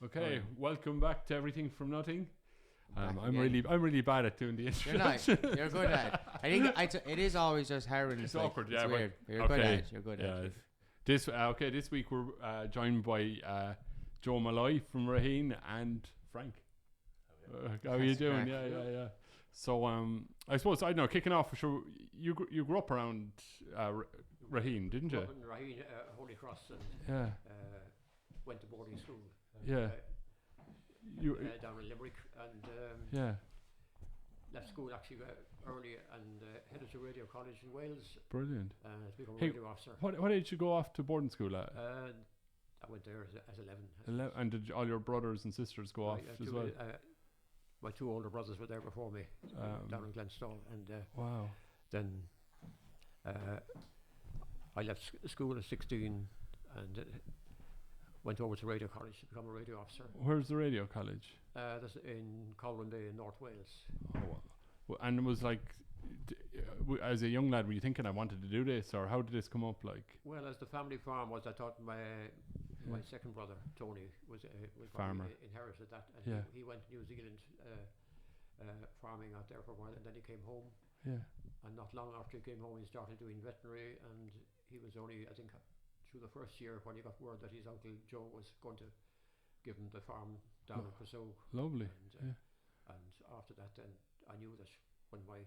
Okay, welcome back to Everything from Nothing. I'm again. really bad at doing the You're not. introduction. You're good at it. I think it is always just hard when It's like, awkward, it's yeah, but- weird. You're good at it. You're good at it. This week we're joined by Joe Molloy from Raheen and Frank. How are you That's doing? correct. Yeah. So I suppose I don't know. Kicking off for sure. You grew up around Raheen, didn't Up you? in Raheen, Holy Cross, and Yeah. went to boarding school. Yeah. You. Down in Limerick, and Yeah. left school actually early and headed to Radio College in Wales Brilliant. to become a Hey, radio officer. What age did you go off to boarding school at? I went there as 11. And did all your brothers and sisters go off as well? My two older brothers were there before me, down in Glenstone, and Wow. then I left school at 16 and went over to Radio College to become a radio officer. Where's the radio college? That's in Colwyn Bay in North Wales. Oh, well, and it was like, as a young lad, were you thinking I wanted to do this, or how did this come up? Like, Well, as the family farm was, I thought my second brother Tony was Farmer. inherited that, and Yeah. he went to New Zealand farming out there for a while, and then he came home. yeah, And not long after he came home, he started doing veterinary, and he was only, I think, through the first year when he got word that his uncle Joe was going to give him the farm down in Pursuit. lovely. And after that, then I knew that when my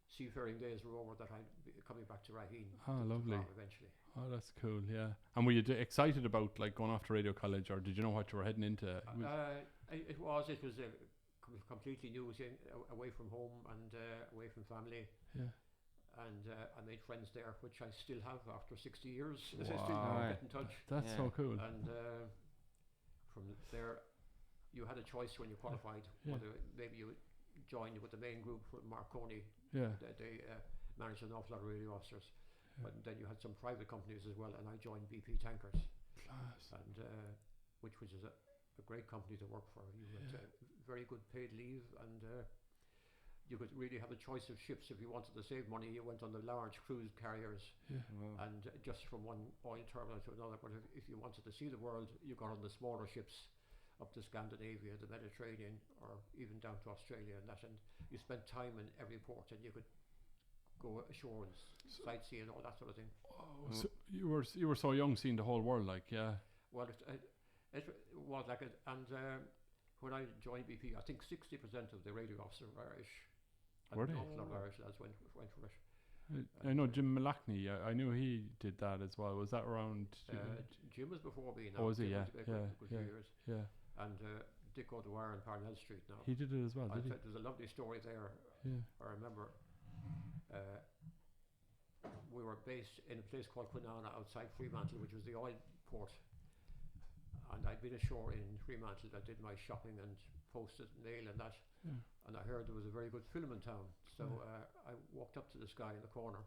seafaring days were over, that I'd be coming back to Raheen. Oh, lovely. farm eventually. Oh, that's cool. Yeah. And were you excited about like going off to radio college, or did you know what you were heading into? It was completely new, away from home and away from family. Yeah. And I made friends there, which I still have after 60 years. I Wow. still get in touch. That's so cool. And from there, you had a choice when you qualified, Yeah. whether maybe you joined with the main group with Marconi. Yeah. They managed an awful lot of radio officers. But then you had some private companies as well, and I joined BP Tankers, Class. and which was a great company to work for. You had very good paid leave, and you could really have a choice of ships. If you wanted to save money, you went on the large cruise carriers, Yeah. and just from one oil terminal to another. But if you wanted to see the world, you got on the smaller ships up to Scandinavia, the Mediterranean, or even down to Australia and that. And you spent time in every port, and you could go ashore and sightsee and all that sort of thing. Oh, so you were so young, seeing the whole world, like, yeah. Well, it was like it. And when I joined BP, I think 60% of the radio officers were Irish. Were and they? an awful lot of Irish lads went for it. I know Jim Malachney. I knew he did that as well. Was that around? Jim was before me now. Oh, was he? Jim Yeah, was a good few yeah, years. yeah. And Dick O'Dwyer in Parnell Street now. He did it as well, did he? There's a lovely story there. Yeah. I remember we were based in a place called Quinana outside Fremantle, which was the oil port. And I'd been ashore in Fremantle. I did my shopping and posted mail and that. Yeah. And I heard there was a very good film in town. So I walked up to this guy in the corner.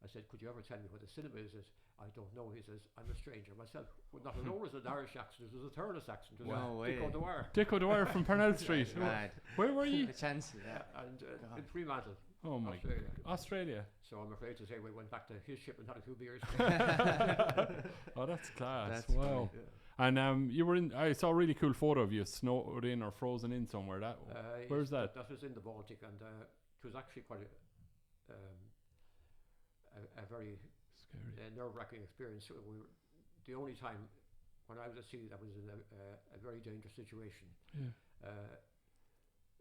I said, "Could you ever tell me what the cinema is?" "I don't know." He says, "I'm a stranger myself." Well, not at all was an Irish accent, it was a Thurles accent. It was No way. Dick O'Dwyer. Dick O'Dwyer from Parnell Street. Mad. Where were you? The chance. Yeah. And in Fremantle, Oh my Australia. God. Australia. So I'm afraid to say we went back to his ship and had a few beers. Oh, that's class. That's Wow. Yeah. And you were in. I saw a really cool photo of you snowed in or frozen in somewhere. Where's that? That was in the Baltic, and it was actually quite a very Scary. nerve-wracking experience. So the only time when I was at sea that was in a very dangerous situation. Yeah.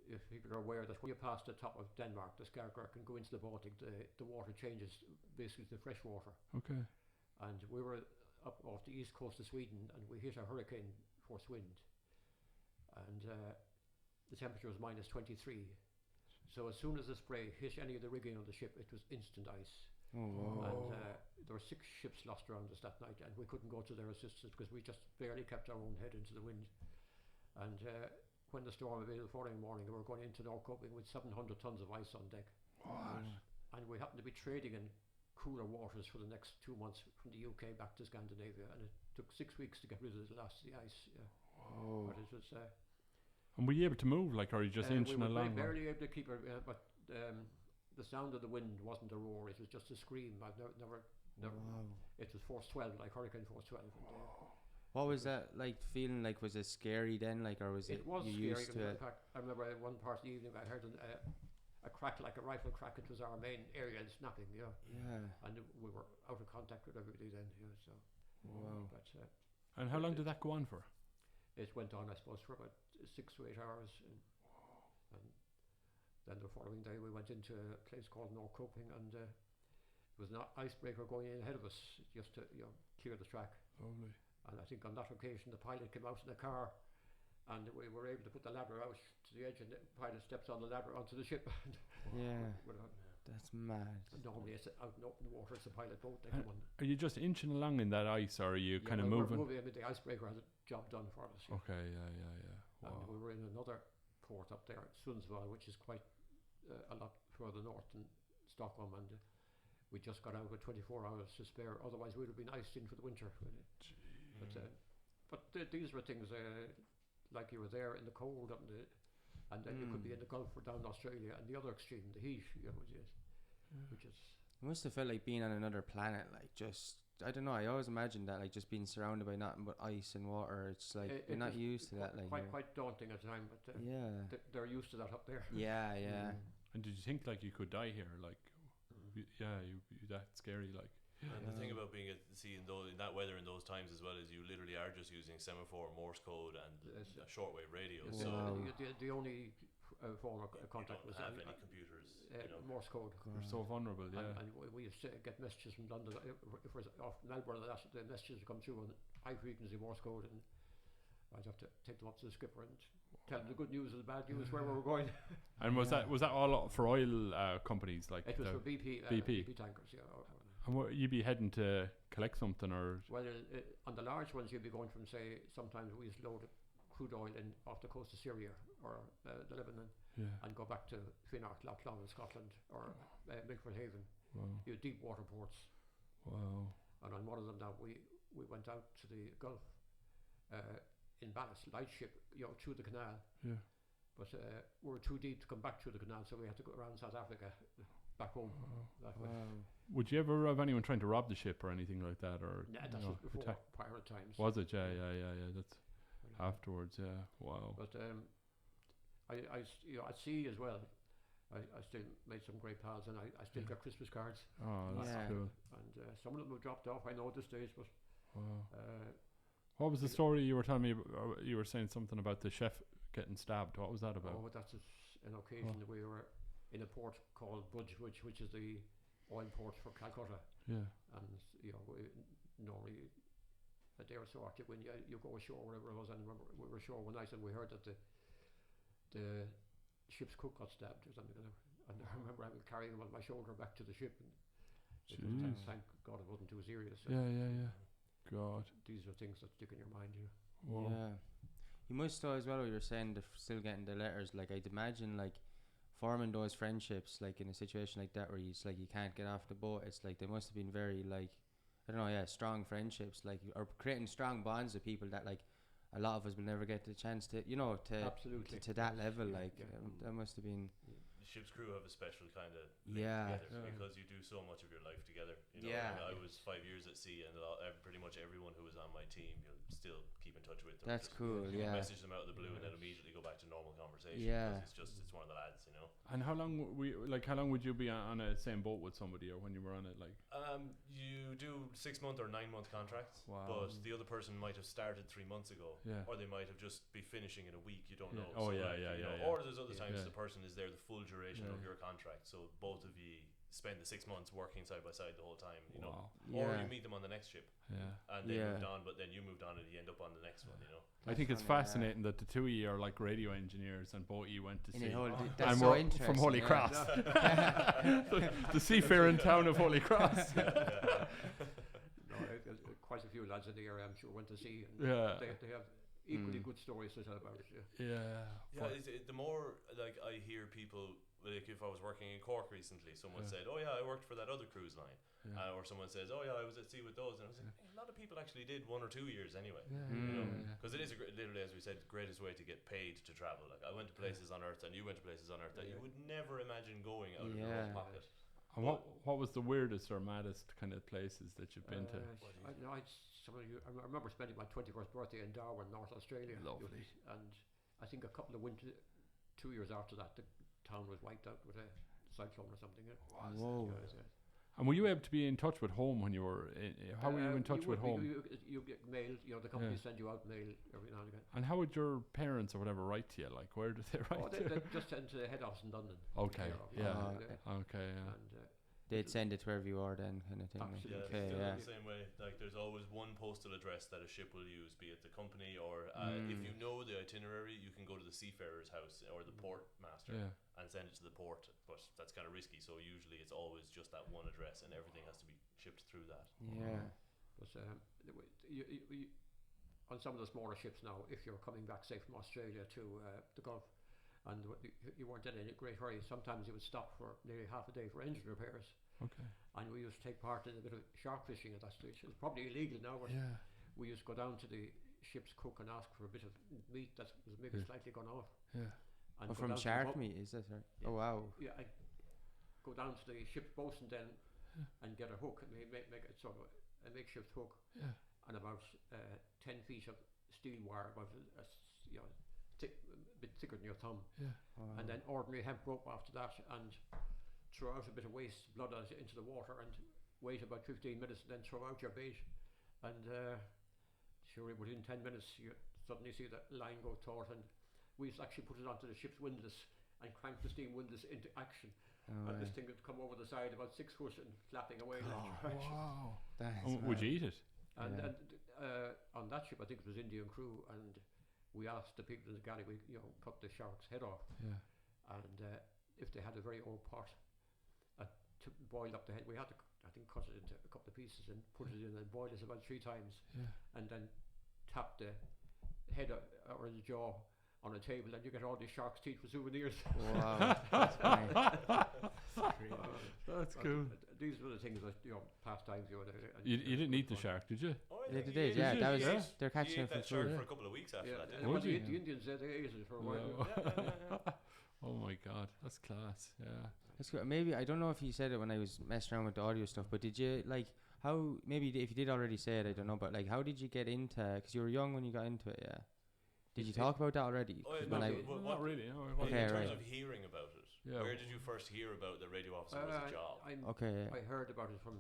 If people are aware that when you pass the top of Denmark, the Skagerrak, and go into the Baltic, the water changes basically to fresh water. Okay. And we were up off the east coast of Sweden, and we hit a hurricane force wind, and the temperature was minus 23. So as soon as the spray hit any of the rigging on the ship, it was instant ice. Oh, wow. And there were 6 ships lost around us that night, and we couldn't go to their assistance because we just barely kept our own head into the wind. And when the storm abated the following morning, we were going into Norrköping with 700 tons of ice on deck. What? And we happened to be trading in cooler waters for the next 2 months from the UK back to Scandinavia, and it took 6 weeks to get rid of the last of the ice. Yeah. Whoa. But it was And were you able to move, like, or are you just inching we were along? barely able to keep it, but the sound of the wind wasn't a roar; it was just a scream. I've never. Wow. It was force 12, like hurricane force 12. What was that like feeling like? Was it scary then, like, or was it was you scary. used to In it? fact, I remember one part of the evening I heard a crack like a rifle crack. It was our main area and snapping, Yeah. and we were out of contact with everybody then, so. Wow. But And how long did that go on for? it went on, I suppose, for about 6 to 8 hours, and then the following day we went into a place called North Coping, and there was an icebreaker going in ahead of us just to clear the track. Lovely. And I think on that occasion the pilot came out in the car, and we were able to put the ladder out to the edge, and the pilot steps on the ladder onto the ship. Yeah. That's mad. Normally it's out in open water, it's a pilot boat. They come on. Are you just inching along in that ice, or are you kind of we're moving? moving. I mean, the icebreaker had a job done for us. Okay, yeah. And Wow. we were in another port up there, Sundsvall, which is quite a lot further north than Stockholm, and we just got out with 24 hours to spare. Otherwise, we'd have been iced in for the winter. Really. But these were things like you were there in the cold, and then you could be in the Gulf or down Australia, and the other extreme, the heat, which is. It must have felt like being on another planet, like just. I don't know. I always imagined that, like, just being surrounded by nothing but ice and water. It's like you're not used to that, like. Quite daunting at the time, but yeah. They're used to that up there. Yeah. And did you think like you could die here? Like, you that scary? Like. And the thing about being at sea in that weather in those times as well is you literally are just using semaphore, Morse code, and shortwave radio. Yes, So the only form of contact you was don't have any computers. Morse code. You're so vulnerable, yeah. And we used to get messages from London. If it was off Melbourne, the messages would come through on high frequency Morse code, and I'd have to take them up to the skipper and tell them the good news and the bad news, where we were going. And was that all for oil companies, like? It was for BP tankers, yeah. And what, you'd be heading to collect something, or? Well, on the large ones, you'd be going from, say, sometimes we used to load crude oil in off the coast of Syria or the Lebanon, and go back to Finnark, Lough in Scotland, or Milford Haven. Wow. You know, deep water ports. Wow. And on one of them now, we went out to the Gulf in ballast, light ship, through the canal. Yeah. But we were too deep to come back through the canal, so we had to go around South Africa, back home. That way. Would you ever have anyone trying to rob the ship or anything like that, or? Nah, that was before pirate times. Was it? Yeah. That's afterwards. Yeah. Wow. But at sea as well, I still made some great pals, and I still got Christmas cards. Oh, that's cool. And some of them have dropped off, I know, at this stage, but. Wow. What was the story you were telling me? You were saying something about the chef getting stabbed. What was that about? Oh, that's an occasion that we were in a port called Budge, which is the oil port for Calcutta. Yeah. And we normally a day or so after when you go ashore, wherever it was, and I remember we were ashore one night and we heard that the ship's cook got stabbed or something, and I remember I was carrying him on my shoulder back to the ship, and thank God it wasn't too serious. Yeah. God. These are things that stick in your mind, Wow. Yeah. You must though as well. You were saying still getting the letters. Like I'd imagine, like forming those friendships, like in a situation like that where you can't get off the boat. It's like they must have been very strong friendships, like, or creating strong bonds with people that like a lot of us will never get the chance to, absolutely to that level. That must have been. The ship's crew have a special kind of link together because you do so much of your life together. I was 5 years at sea, and pretty much everyone who was on my team, you'll still keep in touch with them. That's cool. You Yeah. message them out of the blue and then immediately go back to normal conversation. Yeah. Because it's one of the lads, And how long would you be on a same boat with somebody, or when you were on it, like? You do 6 month or 9 month contracts. Wow. But the other person might have started 3 months ago, Yeah. or they might have just be finishing in a week. You don't know. Oh, So yeah. Or there's other times Yeah. the person is there the full duration of your contract, so both of you spend the 6 months working side by side the whole time. Wow. Or you meet them on the next ship. Yeah. And they moved on, but then you moved on and you end up on the next one. I think it's fascinating that the two of you are like radio engineers, and both of you went to sea. That's and so we're interesting. from Holy Cross, the seafaring town of Holy Cross. Quite a few lads in the area, I'm sure, went to sea, and they have equally good stories to tell about it. The more like I hear people, like if I was working in Cork recently, someone said, "Oh yeah, I worked for that other cruise line," or someone says, "Oh yeah, I was at sea with those," and I was like, a lot of people actually did 1 or 2 years anyway, because it is literally, as we said, greatest way to get paid to travel. Like I went to places on Earth, and you went to places on Earth that you would never imagine going out of your own pocket. And what was the weirdest or maddest kind of places that you've been to? I remember spending my 21st birthday in Darwin, North Australia. Lovely. And I think a couple of 2 years after that, the town was wiped out with a cyclone or something. Whoa. And were you able to be in touch with home when you were how were you in touch with home? You get mail, the company send you out mail every now and again. And how would your parents or whatever write to you? Like, where did they write to you? They just send to the head office in London. Okay, yeah. Okay, yeah. And They'd send it to wherever you are then, kind of thing. Absolutely. Okay, Yeah, yeah. the same way. Like, there's always one postal address that a ship will use, be it the company or if you know the itinerary, you can go to the seafarer's house or the port master and send it to the port. But that's kind of risky, so usually it's always just that one address, and everything has to be shipped through that. Yeah. But you, on some of the smaller ships now, if you're coming back, say from Australia to the Gulf, and you weren't in any great hurry, sometimes you would stop for nearly half a day for engine repairs. Okay. And we used to take part in a bit of shark fishing at that stage. It's probably illegal now, but we used to go down to the ship's cook and ask for a bit of meat that was maybe slightly gone off. Yeah. And from shark meat, is that right? Yeah. Oh wow. Yeah, I go down to the ship's bosun then and get a hook and make it sort of a makeshift hook and about 10 feet of steel wire, about a bit thicker than your thumb, and then ordinary hemp rope after that, and throw out a bit of waste blood into the water and wait about 15 minutes and then throw out your bait, and sure, within 10 minutes you suddenly see the line go taut, and we used to actually put it onto the ship's windlass and crank the steam windlass into action, and this thing would come over the side about 6 foot and flapping away. Wow. Would Would you eat it? And on that ship, I think it was Indian crew, and we asked the people in the galley, we cut the shark's head off, and if they had a very old pot to boil up the head, we had to, I think, cut it into a couple of pieces and put it in and boil it about 3 times, and then tap the head or the jaw on a table, and you get all these shark's teeth for souvenirs. Wow, that's funny. That's cool. These were the things that pastimes. You didn't eat the shark, did you? Oh, They did, yeah. That was they're catching it that for shark food. for a couple of weeks after that. And Would the you? Indians said they ate it for a while. Oh my god, that's class. Yeah. That's good. Maybe I don't know if you said it when I was messing around with the audio stuff, but did you how maybe if you did already say it, I don't know, but how did you get into? Because you were young when you got into it, yeah. Did you talk about that already? Oh, not really. No, in terms of hearing about it, where did you first hear about the radio officer as a job? I heard about it from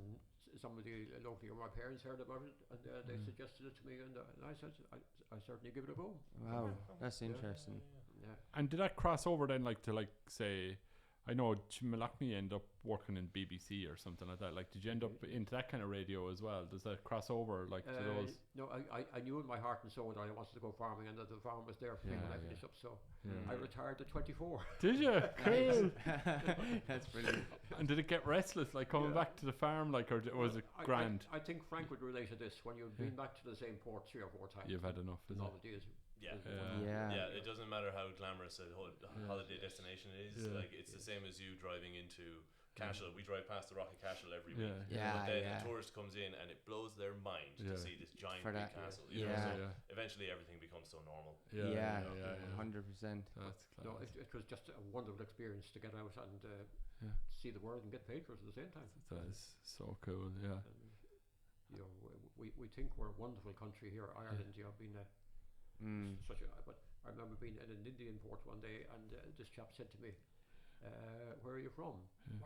somebody locally, or my parents heard about it, and they suggested it to me, and I said I certainly give it a go. Wow, that's interesting. Yeah. And did that cross over then, say, I know Malachney ended up working in BBC or something like that. Did you end up into that kind of radio as well? Does that cross over to those? No, I knew in my heart and soul that I wanted to go farming, and that the farm was there for me when I finished up. So I retired at 24. Did you? Cool. That's brilliant. And did it get restless, coming back to the farm, or was it grand? I think Frank would relate to this. When you've been back to the same port 3 or 4 times, you've had enough. Is all it? it is. Yeah. It doesn't matter how glamorous a holiday destination is. It's the same as you driving into Cashel. We drive past the Rock of Cashel every week. But then a tourist comes in and it blows their mind to see this giant big castle. So eventually everything becomes so normal. 100%. That's class. No, it was just a wonderful experience to get out and see the world and get paid for it at the same time. That is so cool. Yeah. And, we think we're a wonderful country here, Ireland. Being but I remember being in an Indian port one day, and this chap said to me, where are you from?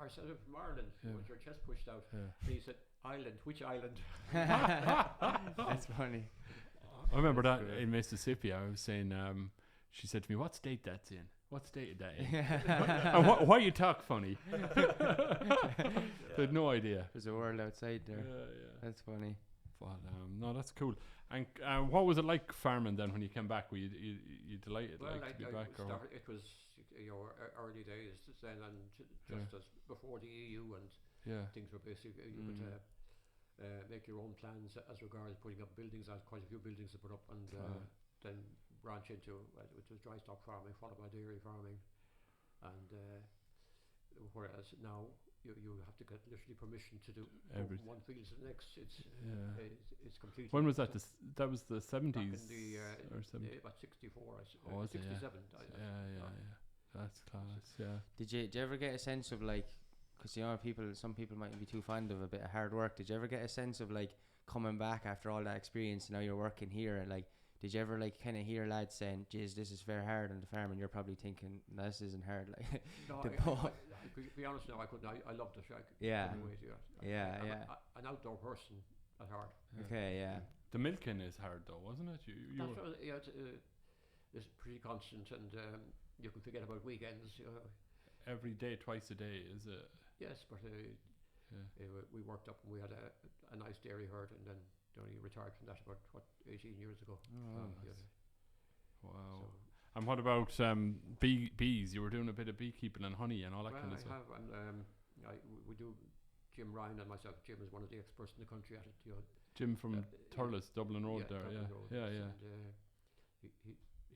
I said, I'm from Ireland. With your chest pushed out. And he said, Island. Which island? That's funny. I remember that in Mississippi. I was saying, she said to me, what state that's in? What state is that in? And why you talk funny? They had no idea. There's a world outside there. That's funny. But no, that's cool. And what was it like farming then when you came back? Were you delighted to be back? It was early days then, and just as before the EU, and things were basically you could make your own plans as regards putting up buildings. I had quite a few buildings to put up, and then branch into which was dry stock farming, followed by dairy farming, and whereas now you have to get literally permission to do from one field to the next. It's completely. When was that? That was the 70s or about 64. 67. Yeah. That's class. Yeah. Did you ever get a sense of because some people might be too fond of a bit of hard work. Did you ever get a sense of like coming back after all that experience? Now you're working here, and like, did you ever like kind of hear lads saying, "Geez, this is fair hard on the farm," and you're probably thinking, "No, this isn't hard." Like, No, be honest now, I couldn't. I loved it. Yeah. I'm an outdoor person at heart. Okay, yeah. The milking is hard though, wasn't it? It's pretty constant, and you can forget about weekends. Every day, twice a day, is it? Yes, but we worked up and we had a nice dairy herd, and then only retired from that about 18 years ago. Oh, wow. So, and what about bees? You were doing a bit of beekeeping and honey and all that kind of stuff. I have, and we do. Jim Ryan and myself. Jim is one of the experts in the country at it. Jim from Thurles, Dublin Road there. Dublin Road, yeah. And,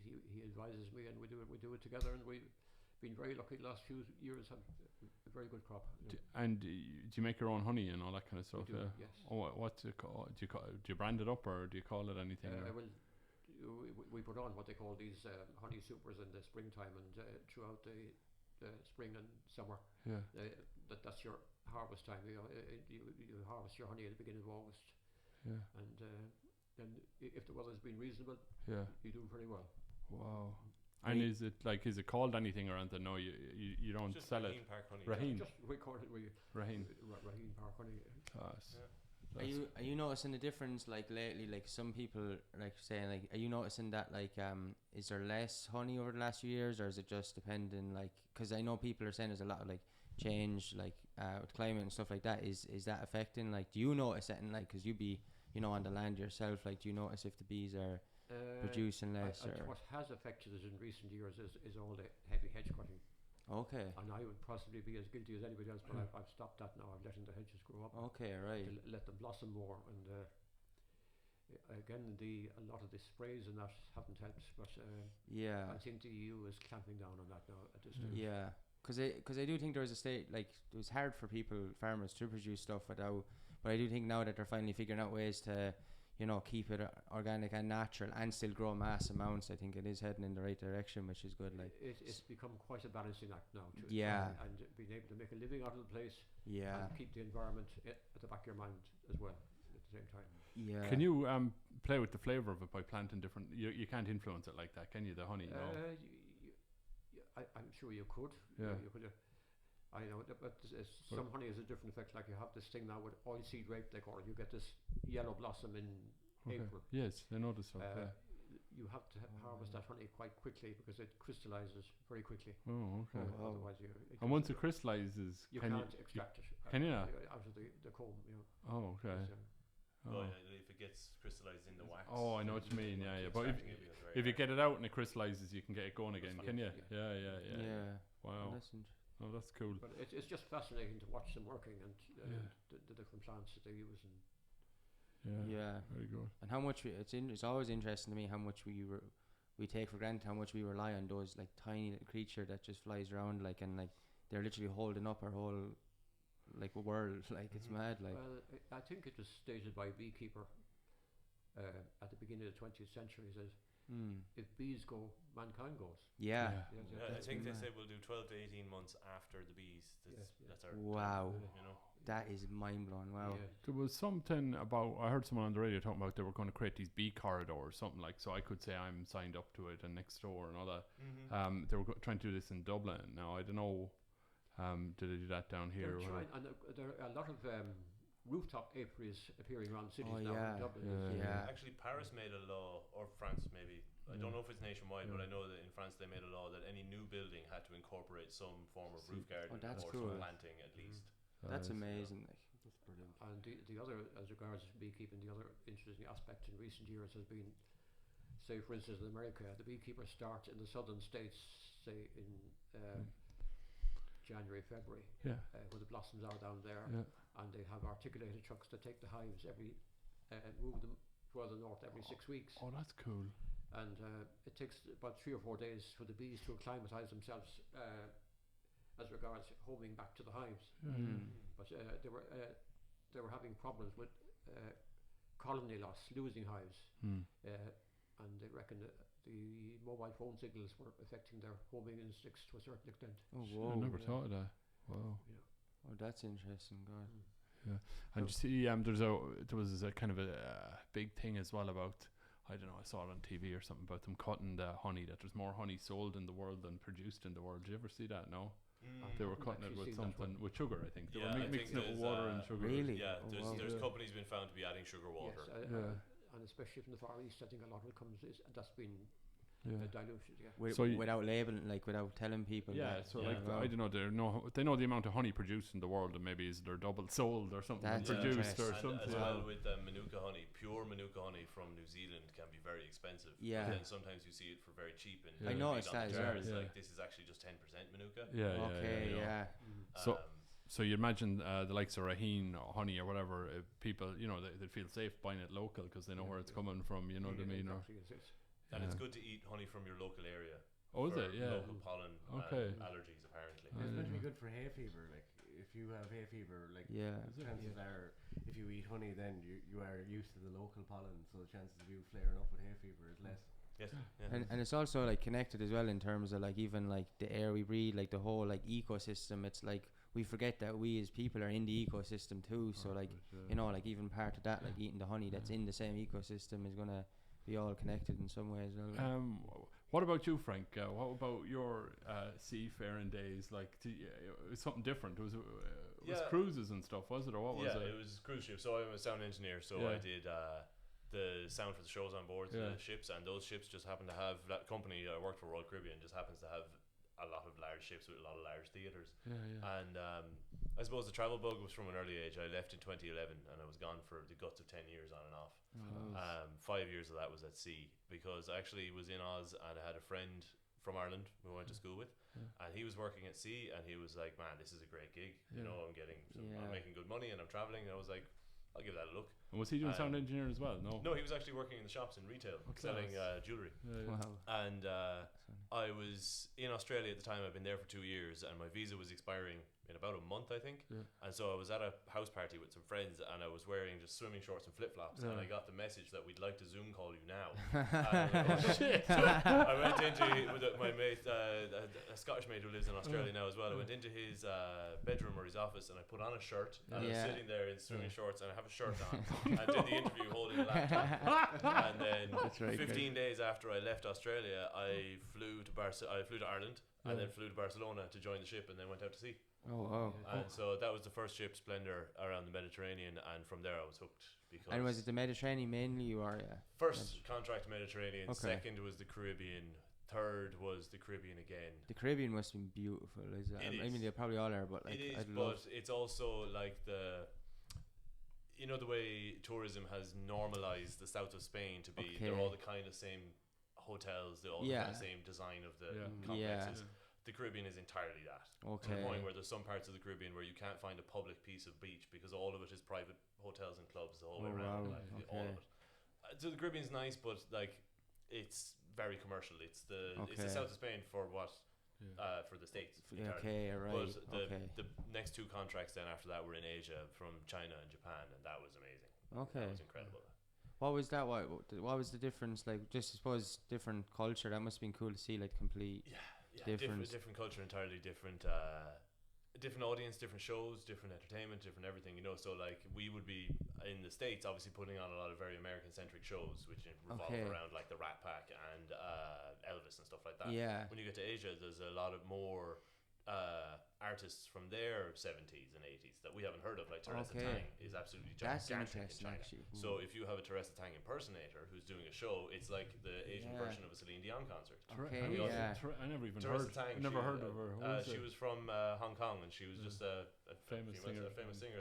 he advises me, and we do it together, and we've been very lucky. The last few years have a very good crop. And do you make your own honey and all that kind of stuff? We do, yes. Oh, what's it called? Do you brand it up, or do you call it anything? We put on what they call these honey supers in the springtime and throughout the spring and summer. Yeah. That's your harvest time. You harvest your honey at the beginning of August. Yeah. And then if the weather's been reasonable, you do pretty well. Wow. And is it called anything or anything? No, you don't just sell Raheen it. Park honey. Raheen. Just we call it Raheen. Raheen Park honey. Class. Yeah. Are you noticing a difference like lately? Like some people like saying like, are you noticing that like is there less honey over the last few years, or is it just depending like? Because I know people are saying there's a lot of like change like with climate and stuff like that. Is that affecting? Like, do you notice it? And like, because you be on the land yourself, like, do you notice if the bees are producing less? What has affected us in recent years is all the heavy hedge cutting. Okay. And I would possibly be as guilty as anybody else, but I've stopped that now. I'm letting the hedges grow up. Okay, right. To let them blossom more, and again, a lot of the sprays and that haven't helped. But I think the EU is clamping down on that now at this stage. Yeah, because I do think there was a state like it was hard for farmers to produce stuff without. But I do think now that they're finally figuring out ways to, keep it organic and natural and still grow mass amounts. I think it is heading in the right direction, which is good. Like it's become quite a balancing act now. And being able to make a living out of the place. Yeah. And keep the environment at the back of your mind as well at the same time. Yeah. Can you play with the flavour of it by planting different? You can't influence it like that, can you? The honey. No. I'm sure you could. Yeah. You could. I know, but some honey has a different effect. Like you have this thing now with oilseed rape, they call it. You get this yellow blossom in April. Yes, I noticed that. You have to harvest that honey quite quickly because it crystallizes very quickly. Oh, okay. Otherwise, and once it crystallizes, you can't extract it. Can you out of the comb? Oh, okay. If it gets crystallized in the wax. Oh, I know what you mean. Yeah. But if you get it out and it crystallizes, you can get it going again. Can you? Yeah. Wow. Oh, that's cool. But it's just fascinating to watch them working and the different plants that they use. Yeah. Very good. And how much it's always interesting to me how much we take for granted, how much we rely on those like tiny little creature that just flies around like, and like they're literally holding up our whole like world. Like it's mad. Like, well, I think it was stated by a beekeeper at the beginning of the 20th century. He says, if bees go, mankind goes. Yeah. I think they say we'll do 12 to 18 months after the bees. That's our wow. time, That is mind blowing. Wow. Yeah. There was something about, I heard someone on the radio talking about they were going to create these bee corridors, something like, so I could say I'm signed up to it and next door and all that. They were trying to do this in Dublin. Now I don't know, did they do that down here? And there are a lot of rooftop apiaries appearing around cities now in Dublin. Actually, Paris made a law, or France maybe. I don't know if it's nationwide, but I know that in France they made a law that any new building had to incorporate some form of roof garden or cool. some planting at least. That's amazing. Like, that's brilliant. And the other, as regards beekeeping, the other interesting aspect in recent years has been, say for instance in America, the beekeepers start in the southern states, say in January, February, where the blossoms are down there, and they have articulated trucks that take the hives move them further north every 6 weeks. Oh, that's cool. And it takes about 3 or 4 days for the bees to acclimatise themselves as regards homing back to the hives. But they were having problems with colony loss, losing hives, and they reckon that the mobile phone signals were affecting their homing instincts to a certain extent. Oh, whoa. I never thought of that. Wow. Oh, that's interesting. God. And you see, there was a kind of a big thing as well about, I don't know, I saw it on TV or something about them cutting the honey, that there's more honey sold in the world than produced in the world. Did you ever see that? No? They were cutting it with something, with sugar, I think. They were mixing it with water and sugar. Really? Yeah, Oh, there's companies been found to be adding sugar water. Yes, and especially from the Far East, I think a lot of it comes, that's been diluted, Without labeling, like without telling people. I don't know. They know the amount of honey produced in the world, and maybe they're double sold or something. That's produced or and something. as well with Manuka honey, pure Manuka honey from New Zealand can be very expensive. Yeah. And then sometimes you see it for very cheap. And I noticed that as well. It's like, this is actually just 10% Manuka. So you imagine the likes of Raheen or honey or whatever, people, they feel safe buying it local because they know where it's coming from. You know what I mean? And it's good to eat honey from your local area. Oh, is it? Yeah. Local pollen and allergies, apparently. It's meant to be good for hay fever. Like, if you have hay fever, chances are, if you eat honey, then you are used to the local pollen, so the chances of you flaring up with hay fever is less. Yes. And it's also like connected as well in terms of like even like the air we breathe, like the whole like ecosystem. It's like we forget that we as people are in the ecosystem too. So like like even part of that, like eating the honey that's in the same ecosystem is gonna be all connected in some ways. What about you, Frank? What about your seafaring days? Like, it was something different. It was cruises and stuff, was it, or what was it? Yeah, it was cruise ships. So I'm a sound engineer, so I did the sound for the shows on board the ships, and those ships just happen to have, that company I worked for, Royal Caribbean, just happens to have a lot of large ships with a lot of large theatres. And I suppose the travel bug was from an early age. I left in 2011 and I was gone for the guts of 10 years on and off. 5 years of that was at sea, because I actually was in Oz and I had a friend from Ireland who I went to school with, and he was working at sea, and he was like, man, this is a great gig, I'm making good money and I'm traveling, and I was like, I'll give that a look. And was he doing sound engineering as well? No, he was actually working in the shops in retail, selling jewellery. And I was in Australia at the time. I'd been there for 2 years, and my visa was expiring in about a month, I think. And so I was at a house party with some friends, and I was wearing just swimming shorts and flip-flops, and I got the message that we'd like to Zoom call you now. So I went into with my mate, a Scottish mate who lives in Australia now as well. I went into his bedroom or his office, and I put on a shirt, and I was sitting there in swimming shorts, and I have a shirt on, and did the interview holding a laptop. And then 15 days after I left Australia, I flew to Ireland, and then flew to Barcelona to join the ship, and then went out to sea. Oh wow! And so that was the first ship, Splendor, around the Mediterranean, and from there I was hooked. Because and was it the Mediterranean mainly, you are? First contract Mediterranean, second was the Caribbean, third was the Caribbean again. The Caribbean must be beautiful, is it? I mean, they probably all are, but like, it is, but it's also like the way tourism has normalized the south of Spain to be. They're all the kind of same hotels, they're all the kind of same design of the complexes. The Caribbean is entirely that. To the point where there's some parts of the Caribbean where you can't find a public piece of beach because all of it is private hotels and clubs the whole way around. All of it. So the Caribbean's nice, but like it's very commercial. It's the south of Spain for what for the States. But the next two contracts then after that were in Asia, from China and Japan, and that was amazing. That was incredible. What was that? What was the difference? Like, just I suppose different culture. That must have been cool to see, like complete. Different culture, entirely different different audience, different shows, different entertainment, different everything, so like we would be in the States obviously putting on a lot of very American centric shows which revolve around like the Rat Pack and Elvis and stuff like that. When you get to Asia, there's a lot of more artists from their 70s and 80s that we haven't heard of, like Teresa Tang is absolutely gigantic in China. So if you have a Teresa Tang impersonator who's doing a show, it's like the Asian version of a Celine Dion concert. I never even heard. Never heard of her. She was from Hong Kong, and she was just a famous singer.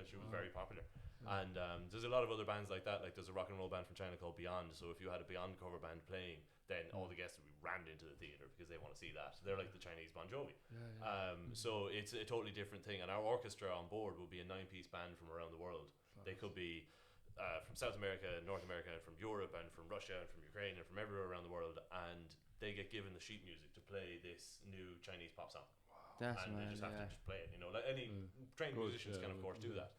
She was very popular. And there's a lot of other bands like that. Like there's a rock and roll band from China called Beyond. So if you had a Beyond cover band playing, then all the guests would be rammed into the theater because they want to see that. They're like the Chinese Bon Jovi. So it's a totally different thing. And our orchestra on board will be a 9-piece band from around the world. They could be from South America, North America, from Europe, and from Russia, and from Ukraine, and from everywhere around the world. And they get given the sheet music to play this new Chinese pop song. They just have to just play it. Like any trained musicians can of course do that.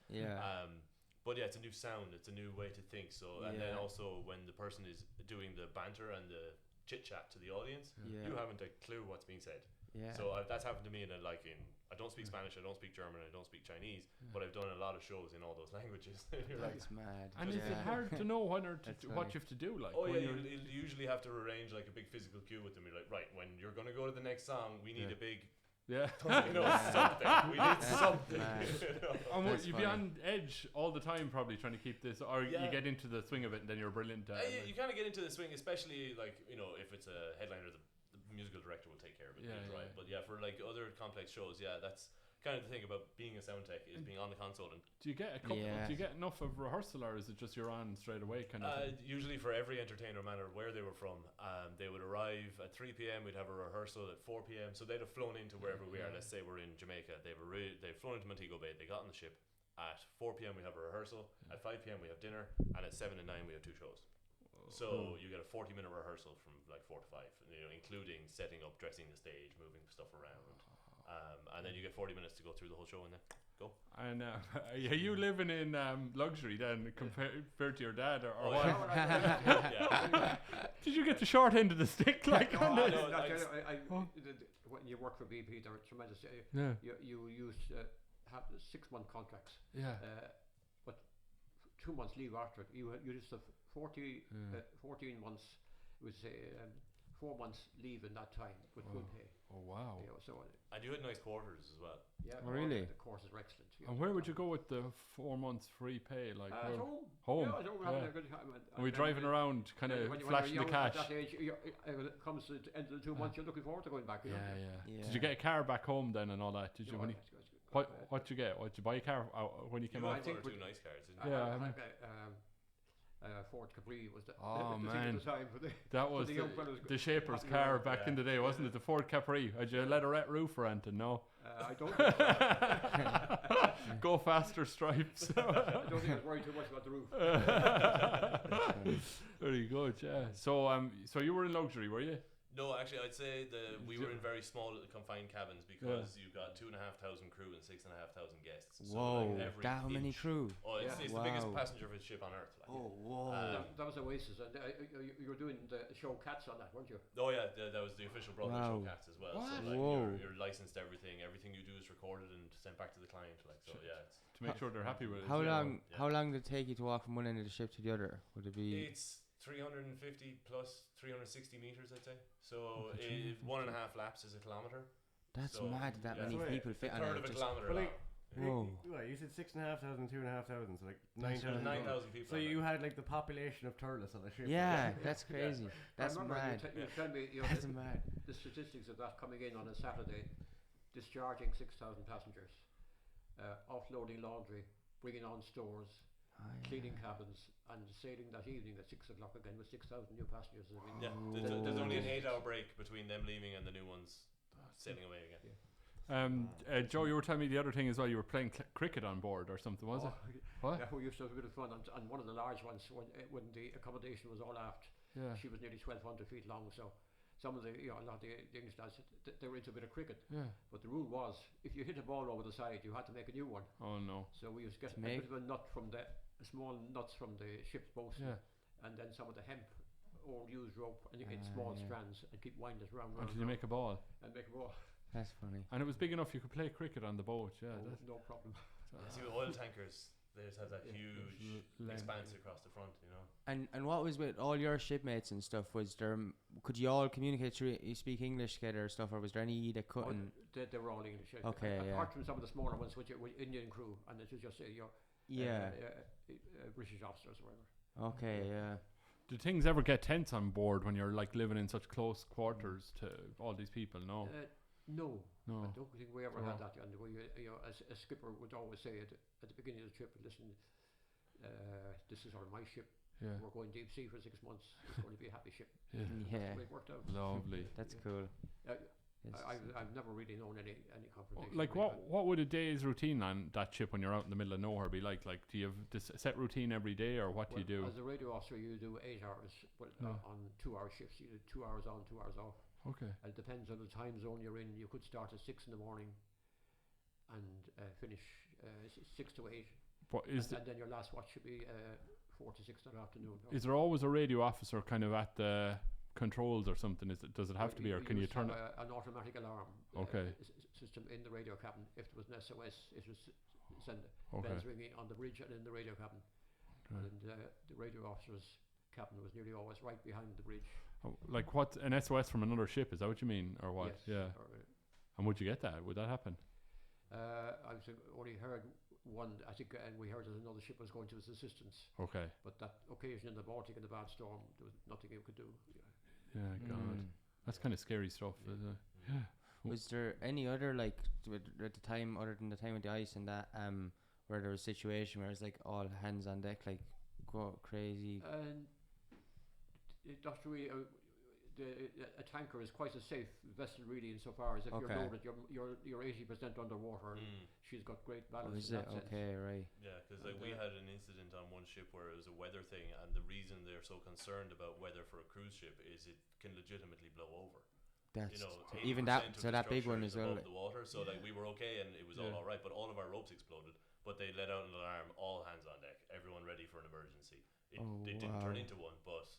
But it's a new sound, it's a new way to think. So and then also when the person is doing the banter and the chit chat to the audience, you haven't a clue what's being said. Yeah. So that's happened to me in I don't speak Spanish, I don't speak German, I don't speak Chinese, but I've done a lot of shows in all those languages. You're like, That's mad. And is it hard to know what you have to do? Like, you usually have to arrange like a big physical cue with them. You're like, right, when you're going to go to the next song, we need a big, something. We need something. And you'd be on edge all the time, probably trying to keep this, or you get into the swing of it, and then you're brilliant. You kind of get into the swing, especially like if it's a headliner, the musical director will take care of it. But for like other complex shows, that's kind of the thing about being a sound tech is being on the console. And do you get a couple? Do you get enough of rehearsal, or is it just you're on straight away kind of thing? Usually for every entertainer, no matter where they were from, they would arrive at 3 p.m. We'd have a rehearsal at 4 p.m. So they'd have flown into wherever we are. Let's say we're in Jamaica. They've flown into Montego Bay. They got on the ship at 4 p.m. We have a rehearsal. At 5 p.m. we have dinner, and at 7 and 9 we have 2 shows. So you get a 40-minute rehearsal from like 4 to 5, including setting up, dressing the stage, moving stuff around. And then you get 40 minutes to go through the whole show and then go. And are you living in luxury then compared to your dad or what? Did you get the short end of the stick? When you work for BP, they're tremendous. You used to have 6-month contracts. But 2 months leave after it. You just have 14 months. It was 4 months leave in that time with good pay. Oh wow! And you had nice quarters as well. Yeah, really. The courses were excellent. And where would you go with the 4 months free pay? Like home. Yeah, having a good time. Are we driving around, kind of flashing the cash? At that age, it comes to the end of the 2 months. You're looking forward to going back. Yeah. Did you get a car back home then and all that? Did you? What did you get? What did you buy a car when you came out? I think 2 nice cars. Ford Capri was the man, the time for that was the shaper's car back in the day, wasn't it? The Ford Capri. Had you a leatherette roof or anything? No. I don't think so. Go faster stripes. I don't think I was worried too much about the roof. Very good, yeah. So you were in luxury, were you? No, actually, I'd say we were in very small, confined cabins because you've got 2,500 crew and 6,500 guests. Whoa, so that many crew! Oh, it's the biggest passenger ship on earth. That was Oasis, and you were doing the show Cats on that, weren't you? Oh yeah, that was the official Broadway show Cats as well. What? So you're licensed to everything. Everything you do is recorded and sent back to the client. It's to make sure they're happy with it. How long did it take you to walk from one end of the ship to the other? Would it be? It's 350 plus 360 meters, I'd say. So 1.5 laps is a kilometer. That's mad that many people fit on it. A third of a kilometer. You said 6,500, 2,500, so like 9,000 people. So you had like the population of Turles on a ship. Yeah, that's crazy. That's mad. You tell me, that's mad. The statistics of that coming in on a Saturday, discharging 6,000 passengers, offloading laundry, bringing on stores, cleaning cabins, and sailing that evening at 6 o'clock again with 6,000 new passengers. There's only an 8-hour break between them leaving and the new ones sailing away again. Joe, you were telling me the other thing as well. You were playing cricket on board or something, was it? What? Yeah, we used to have a bit of fun. And one of the large ones, when the accommodation was all aft, she was nearly 1,200 feet long. So some of a lot of the English lads, they were into a bit of cricket. Yeah. But the rule was, if you hit a ball over the side, you had to make a new one. Oh no! So we used to get a bit of a nut from small nuts from the ship's bosun, and then some of the hemp or used rope, and you get small strands and keep winding it around. Until you make a ball. And make a ball. That's funny. And it was big enough you could play cricket on the boat. Yeah, no problem. See, with oil tankers, they just have that huge expanse across the front, And what was with all your shipmates and stuff? Was there? Could you all communicate through? You speak English together or stuff, or was there any that couldn't? They were all English. Okay, apart from some of the smaller ones, which were Indian crew, and it was just British officers or whatever. Okay, yeah. Do things ever get tense on board when you're like living in such close quarters to all these people? No. No, I don't think we ever had that. And we, as a skipper would always say at the beginning of the trip, listen, this is my ship. Yeah. We're going deep sea for 6 months. It's going to be a happy ship. Yeah. It worked out. Lovely. That's cool. I've never really known any confrontation. Like what would a day's routine on that ship when you're out in the middle of nowhere be like? Like, do you have this set routine every day, or what do you do? As a radio officer, you do 8 hours, but on 2-hour shifts. You do 2 hours on, 2 hours off. Okay. And it depends on the time zone you're in. You could start at 6 in the morning and finish 6 to 8. But and then your last watch should be 4 to 6 in the afternoon. Is there always a radio officer kind of at the controls or something? Does it have to be, or can you turn it? An automatic alarm system in the radio cabin. If there was an SOS, it was send bells ringing on the bridge and in the radio cabin. And the radio officer's cabin was nearly always right behind the bridge. Oh, like what, an SOS from another ship? Is that what you mean, or what? Yes. Yeah. And would you get that? Would that happen? I only heard one, I think, and we heard that another ship was going to his assistance. Okay. But that occasion in the Baltic in the bad storm, there was nothing you could do. Yeah, God. That's kind of scary stuff. Yeah. Was there any other, like, at the time, other than the time with the ice and that, where there was a situation where it's like all hands on deck, like, go crazy? And that's really, a tanker is quite a safe vessel, really, insofar as if you're loaded, you're 80% underwater. And she's got great balance. In that sense. Okay, right. Yeah, because like we had an incident on one ship where it was a weather thing, and the reason they're so concerned about weather for a cruise ship is it can legitimately blow over. That's even that. So that big one as well. Above the water, so like we were okay and it was all right, but all of our ropes exploded. But they let out an alarm, all hands on deck, everyone ready for an emergency. It didn't turn into one, but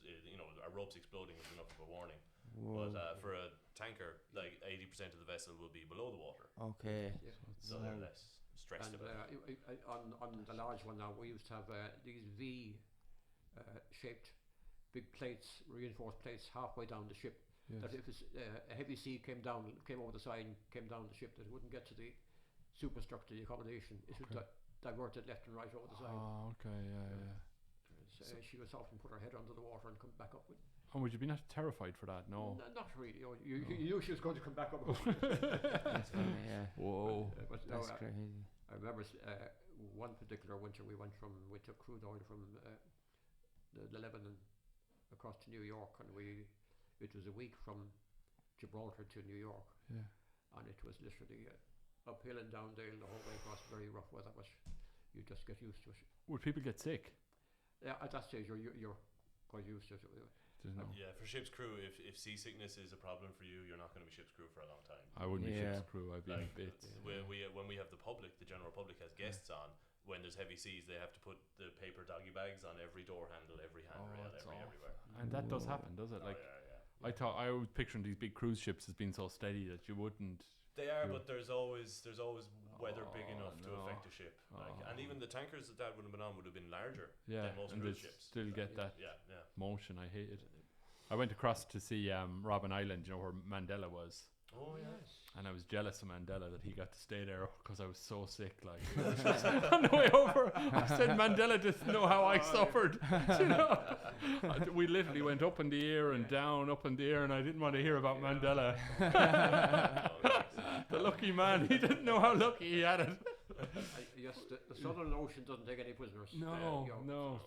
our ropes exploding was enough of a warning. Whoa. But for a tanker, like 80% of the vessel will be below the water. Okay. So they're less stressed about it. On the large one now, we used to have these V shaped big plates, reinforced plates halfway down the ship. Yes. That if a heavy sea came over the side and came down the ship, that it wouldn't get to the superstructure, the accommodation. It would divert it left and right over the side. Oh, okay, yeah. She would often put her head under the water and come back up with. And would you be not terrified for that? No. Not really. You knew she was going to come back up. That's funny, yeah. Whoa. But that's crazy. I remember one particular winter we took crude oil from the Lebanon across to New York, and it was a week from Gibraltar to New York. Yeah. And it was literally uphill and down dale the whole way across, very rough weather, but you just get used to it. Would people get sick? Yeah, at that stage you're quite used to it. Yeah, for ship's crew, if seasickness is a problem for you, you're not going to be ship's crew for a long time. I wouldn't be ship's crew. I'd be in bits. When we have the general public has guests on, when there's heavy seas, they have to put the paper doggy bags on every door handle, every handrail, everywhere. And that does happen, does it? I was picturing these big cruise ships as being so steady that you wouldn't. They are, but there's always weather big enough to affect a ship. And even the tankers that would have been on would have been larger than most cruise ships. Still get that motion. I hate it. I went across to see Robben Island, where Mandela was. Oh yes. And I was jealous of Mandela that he got to stay there because I was so sick. Like on the way over, I said Mandela didn't know how I suffered. We literally went up in the air and down, up in the air, and I didn't want to hear about Mandela. The lucky man, he didn't know how lucky he had it. Yes, the Southern Ocean doesn't take any prisoners. No.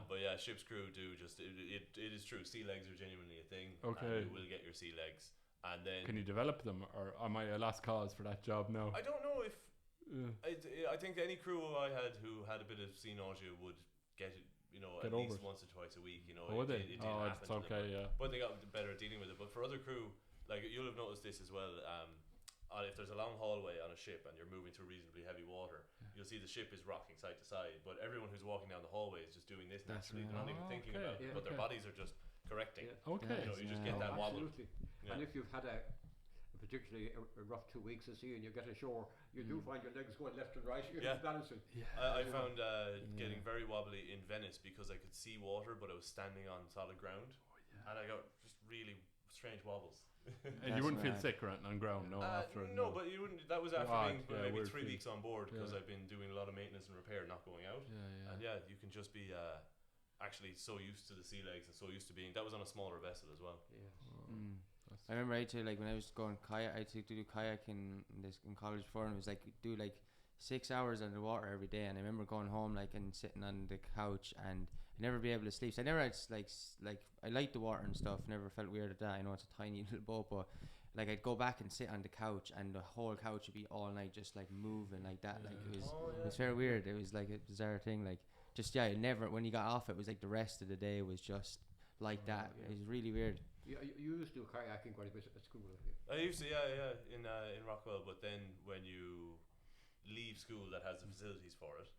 But yeah, ship's crew do just it is true. Sea legs are genuinely a thing. Okay, you will get your sea legs. And then can you develop them, or am I a last cause for that job now? I don't know if I think any crew I had who had a bit of sea nausea would get it, at least once or twice a week. It did happen it's okay, to them, but they got better at dealing with it. But for other crew, like you'll have noticed this as well. If there's a long hallway on a ship and you're moving through reasonably heavy water, you'll see the ship is rocking side to side, but everyone who's walking down the hallway is just doing this naturally. They're not even thinking about it, but their bodies are just correcting. Okay. You just get that wobble. Absolutely. Yeah. And if you've had a particularly a rough 2 weeks at sea and you get ashore, you do find your legs going left and right. You're balancing. Yeah. I found getting very wobbly in Venice because I could see water, but I was standing on solid ground, and I got just really strange wobbles. And you wouldn't feel sick on ground, no? But you wouldn't. That was after being maybe 3 weeks on board because I've been doing a lot of maintenance and repair, not going out. And you can just be actually so used to the sea legs and so used to being. That was on a smaller vessel as well. I remember when I was going kayak, I took to do kayaking in college before, and it was like do 6 hours under the water every day. And I remember going home and sitting on the couch and never be able to sleep. So I never had I liked the water and stuff. Never felt weird at that. I know it's a tiny little boat, but I'd go back and sit on the couch, and the whole couch would be all night just moving like that. It was very weird. It was like a bizarre thing. Never when you got off, it was like the rest of the day was just like that. It was really weird. You used to do kayaking quite a bit at school. I used to, in Rockwell. But then when you leave school that has the facilities for it,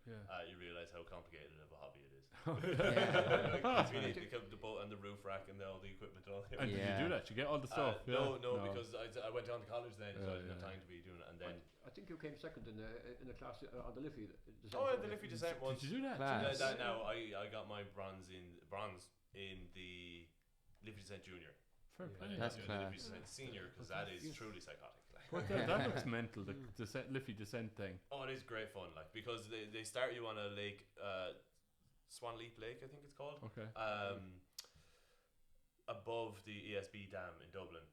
you realise how complicated of a hobby it is. You need to come the boat and the roof rack and all the equipment. And did you do that? Did you get all the stuff? No, because I went down to college then, so I didn't have time to be doing it. And then I think you came second in the class on the Liffey. The Liffey descent once. Did you do that? Now I got my bronze in the Liffey descent junior. Fair play. That's the class. Liffey descent senior, because that is truly psychotic. That looks mental. The Liffey descent thing. Oh, it is great fun, because they start you on a lake, Swan Leap Lake, I think it's called. Okay. Above the ESB dam in Dublin.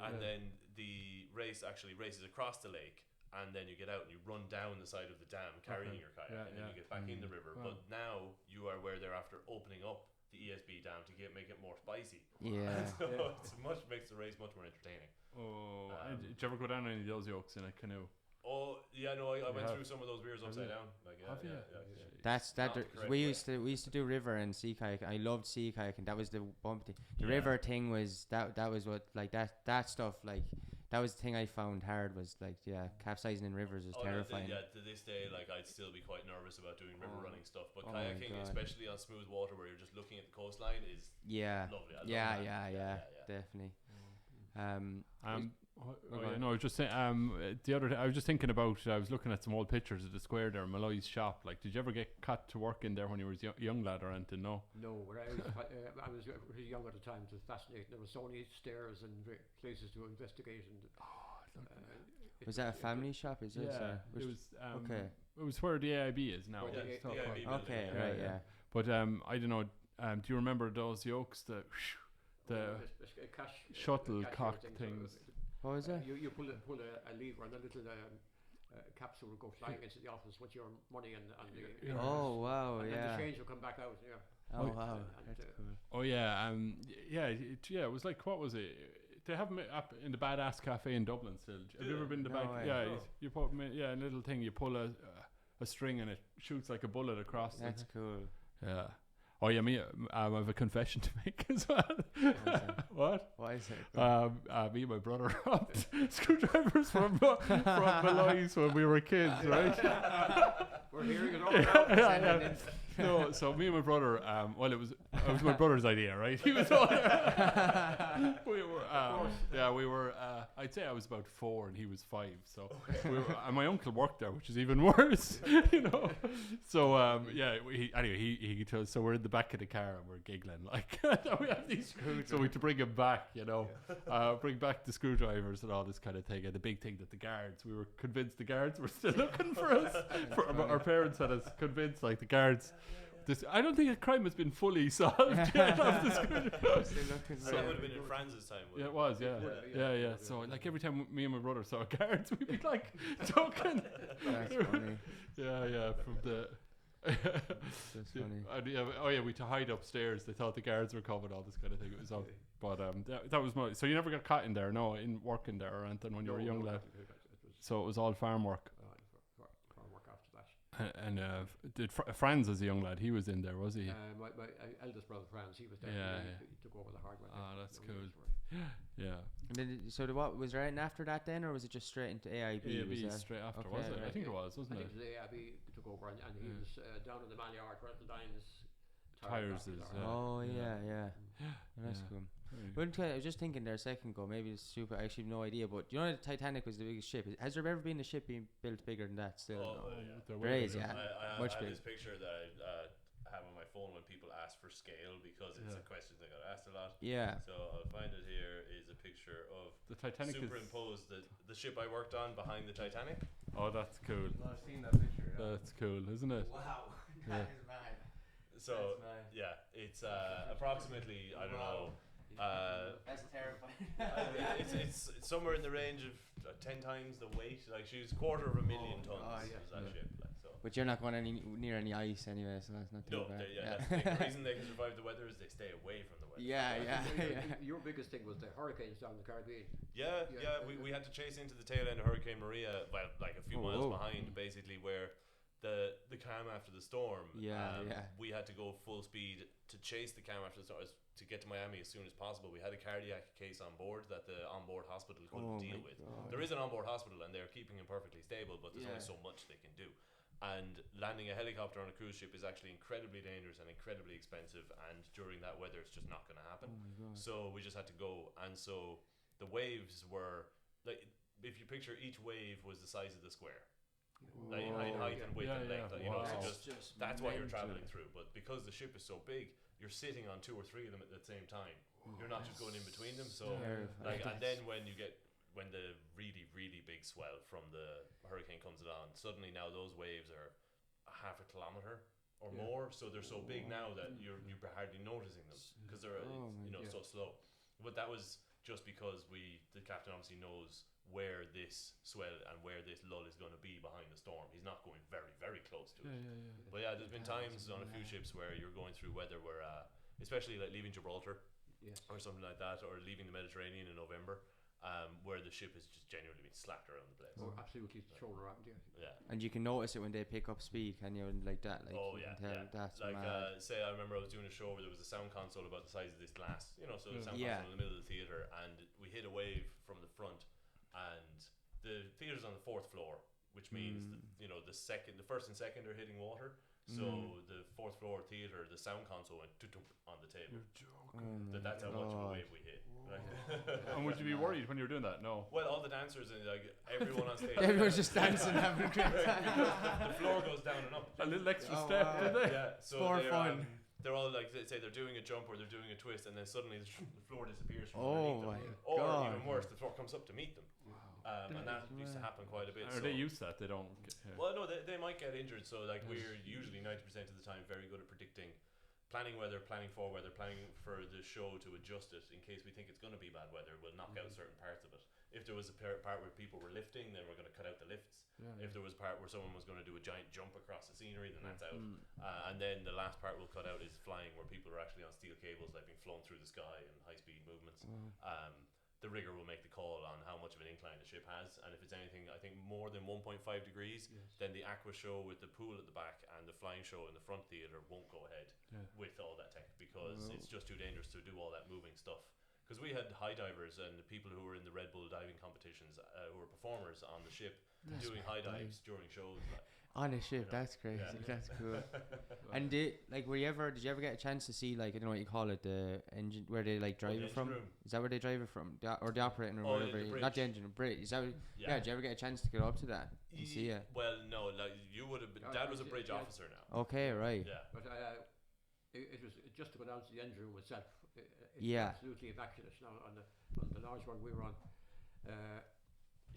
And then the race actually races across the lake, and then you get out and you run down the side of the dam carrying your kayak, and then you get back in the river. But now you are where they're after opening up the ESB dam to make it more spicy. It makes the race much more entertaining. Oh, did you ever go down any of those yokes in a canoe? Oh yeah, no, I went through some of those beers upside down. We used to do river and sea kayak. I loved sea kayaking. That was the bumpy thing. The river thing was that was what that stuff that was the thing I found hard was capsizing in rivers was terrifying. To this day, I'd still be quite nervous about doing river running stuff, but kayaking, especially on smooth water where you're just looking at the coastline, is lovely. Definitely. I was just saying. The other day, I was just thinking about. I was looking at some old pictures of the square there, Molloy's shop. Did you ever get cut to work in there when you were young lad or anything? No. No, when I was pretty young at the time. It was fascinating. There were so many stairs and places to investigate. And was that a family shop? Is it? Yeah, it was. Okay. It was where the AIB is now. Okay, right, yeah. But I don't know. Do you remember those yokes? The shuttlecock things. What was that? You pull a lever and a little capsule will go flying into the office with your money and the oh wow, and then the change will come back out. Oh wow, that's cool. Oh yeah, it was like, what was it? They have them up in the Badass Cafe in Dublin still. Have you ever been to the back? Yeah, you put a little thing. You pull a string and it shoots like a bullet across. That's cool. Yeah. Oh yeah, I have a confession to make as well. What? Why is it? Me and my brother robbed screwdrivers from Molloy's when we were kids, right? We're hearing it all now. No, so me and my brother, it was my brother's idea, right? He was all we were, I'd say I was about 4 and he was 5, so and my uncle worked there, which is even worse, So he told us, so we're in the back of the car and we're giggling we have these, so we had to bring him back, bring back the screwdrivers and all this kind of thing, and the big thing that we were convinced the guards were still looking for us. Our parents had us convinced, the guards. I don't think a crime has been fully solved yet. So that would have been in Franz's time. Yeah, it was. Yeah. So every time me and my brother saw guards, we'd be talking. That's funny. Yeah. From the. That's funny. We to hide upstairs. They thought the guards were coming. All this kind of thing. It was all. But that was my. So you never got caught in there, no, in working there or anything when you were a young lad. So it was all farm work. And did Franz as a young lad? He was in there, was he? My eldest brother Franz, he was there. He took over the hard work. That's cool. Yeah. And then, what was there anything after that then, or was it just straight into AIB? AIB straight after, was it? I think it was, wasn't it? I think the AIB took over, and he was down in the Malyard where the Dines tires is. Oh yeah. That's cool. Well, I was just thinking there a second ago, maybe it's super, I actually have no idea, but you know the Titanic was the biggest ship. Has there ever been a ship being built bigger than that still? There is, yeah. I have this picture that I have on my phone when people ask for scale, because it's a question that got asked a lot. Yeah. So I'll find it here, is a picture of the Titanic superimposed the ship I worked on behind the Titanic. Oh, that's cool. I've seen that picture. That's cool, isn't it? Wow, that is mad. So it's approximately, I don't know. That's terrifying. It's somewhere in the range of 10 times the weight. She's 250,000 tons. That ship. But you're not going near any ice anyway, so that's not too bad. The reason they can survive the weather is they stay away from the weather. Yeah. Your biggest thing was the hurricanes down the Caribbean. We had to chase into the tail end of Hurricane Maria, a few miles behind, basically, where the calm after the storm. Yeah. We had to go full speed to chase the calm after the storm to get to Miami as soon as possible. We had a cardiac case on board that the onboard hospital couldn't deal with. God. There is an onboard hospital and they're keeping him perfectly stable, but there's only so much they can do. And landing a helicopter on a cruise ship is actually incredibly dangerous and incredibly expensive, and during that weather it's just not going to happen. So we just had to go, and so the waves were like, if you picture each wave was the size of the square. Like height and width and length, you know, so just that's what you're traveling through. But because the ship is so big, you're sitting on 2 or 3 of them at the same time. You're not just going in between them. So like, and then when the really big swell from the hurricane comes along, suddenly now those waves are a half a kilometer or more. So they're so big now that you're hardly noticing them because they're so slow. But that was just because the captain obviously knows where this swell and where this lull is going to be behind the storm. He's not going very, very close to it. But yeah, there's been times on a few ships where you're going through weather where, especially like leaving Gibraltar or something like that, or leaving the Mediterranean in November, where the ship has just genuinely been slapped around the place. Or absolutely thrown around, yeah. And you can notice it when they pick up speed, can you? And like that, like that's like mad. say I remember I was doing a show where there was a sound console about the size of this glass, you know, so the sound console in the middle of the theatre, and we hit a wave from the front, and the theatre's on the 4th floor, which means the first and second are hitting water. So the 4th floor theatre, the sound console went on the table. You're joking. That's how much of a wave we hit. Right? And would you be worried when you were doing that? No. Well, all the dancers and like everyone on stage. Everyone's just dancing, having a great time. The floor goes down and up. A little extra step, did they? Yeah. So for fun. They're all like, say they're doing a jump or they're doing a twist, and then suddenly the floor disappears from underneath them. God. Or even worse, the floor comes up to meet them. And that used to happen quite a bit. Are they used to that? They don't get, Well, no, they might get injured. So like we're usually 90% of the time very good at predicting, planning weather, planning for weather, planning for the show to adjust it in case we think it's going to be bad weather. We'll knock out certain parts of it. If there was a part where people were lifting, then we're going to cut out the lifts. If there was a part where someone was going to do a giant jump across the scenery, then that's out. And then the last part we'll cut out is flying, where people are actually on steel cables, like being flown through the sky in high-speed movements. The rigger will make the call on how much of an incline the ship has, and if it's anything, I think more than 1.5 degrees, then the aqua show with the pool at the back and the flying show in the front theatre won't go ahead with all that tech, because it's just too dangerous to do all that moving stuff. Because we had high divers and the people who were in the Red Bull diving competitions, who were performers on the ship, doing high dives during shows. On a ship, that's crazy. That's cool. And did you ever get a chance to see, like, I don't know what you call it, the engine, where they like drive it from? Room. Is that where they drive it from, or the operating room, or whatever? Not the engine, the bridge. Is that? Did you ever get a chance to get up to that and see it? Well, no, like you would have. Dad was a bridge officer now. Okay, right. Yeah. But it was just to go down to the engine room itself. It's absolutely immaculate. Now on the large one we were on,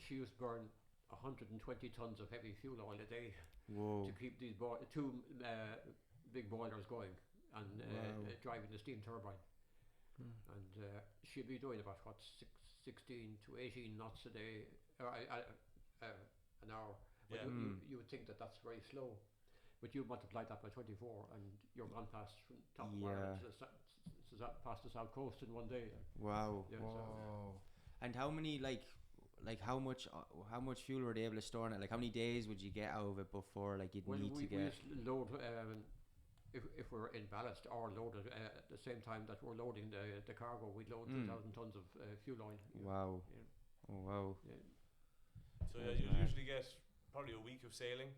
she used to burn 120 tons of heavy fuel oil a day to keep these two big boilers going and driving the steam turbine. And she'd be doing about 16 to 18 knots a day, or an hour. But you would think that that's very slow, but you multiply that by 24 and you're gone past from top of Ireland to past the south coast in one day. Wow. Yeah, wow. And how many how much fuel were they able to store in it? Like, how many days would you get out of it before you'd need to get? We just load if we're in ballast or loaded at the same time that we're loading the cargo. We'd load 2,000 tons of fuel oil. Wow. Yeah. Oh wow. Yeah. So you usually get probably a week of sailing.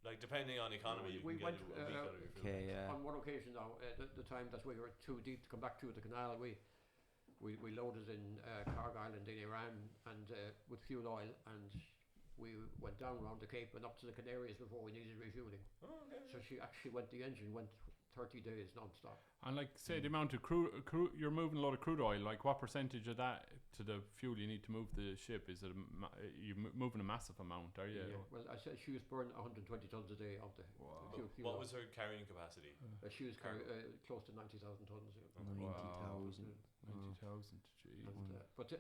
Like, depending on economy, we can went, get a week out of your fuel. On one occasion now, the time that we were too deep to come back through the canal, we loaded in Carg Island in Iran and with fuel oil, and we went down around the Cape and up to the Canaries before we needed refueling. So the engine went 30 days non-stop. And like, say the amount of crude, you're moving a lot of crude oil. Like, what percentage of that to the fuel you need to move the ship? Is it you're moving a massive amount? Are you? Yeah. Well, I said she was burning 120 tons a day of the fuel. What was her carrying capacity? She was close to 90,000 tons. 90,000. 90,000. Jeez. But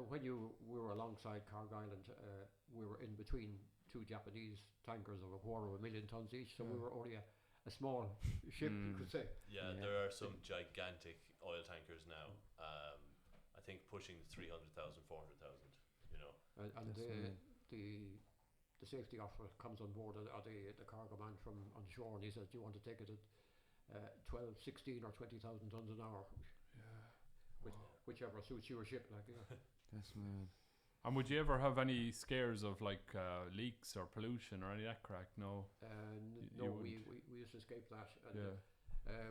when we were alongside Carg Island, we were in between two Japanese tankers of 250,000 tons each, so we were only a small ship, you could say. Yeah, there are some gigantic oil tankers now. I think pushing 300,000, 400,000. You know, And the safety officer comes on board, or the cargo from on shore, and he says, "Do you want to take it at 12, 16 or 20,000 tons an hour?" Yeah. Whichever suits your ship, like. That's mad. And would you ever have any scares of like leaks or pollution or any of that crack? No. No, we used to escape that. And,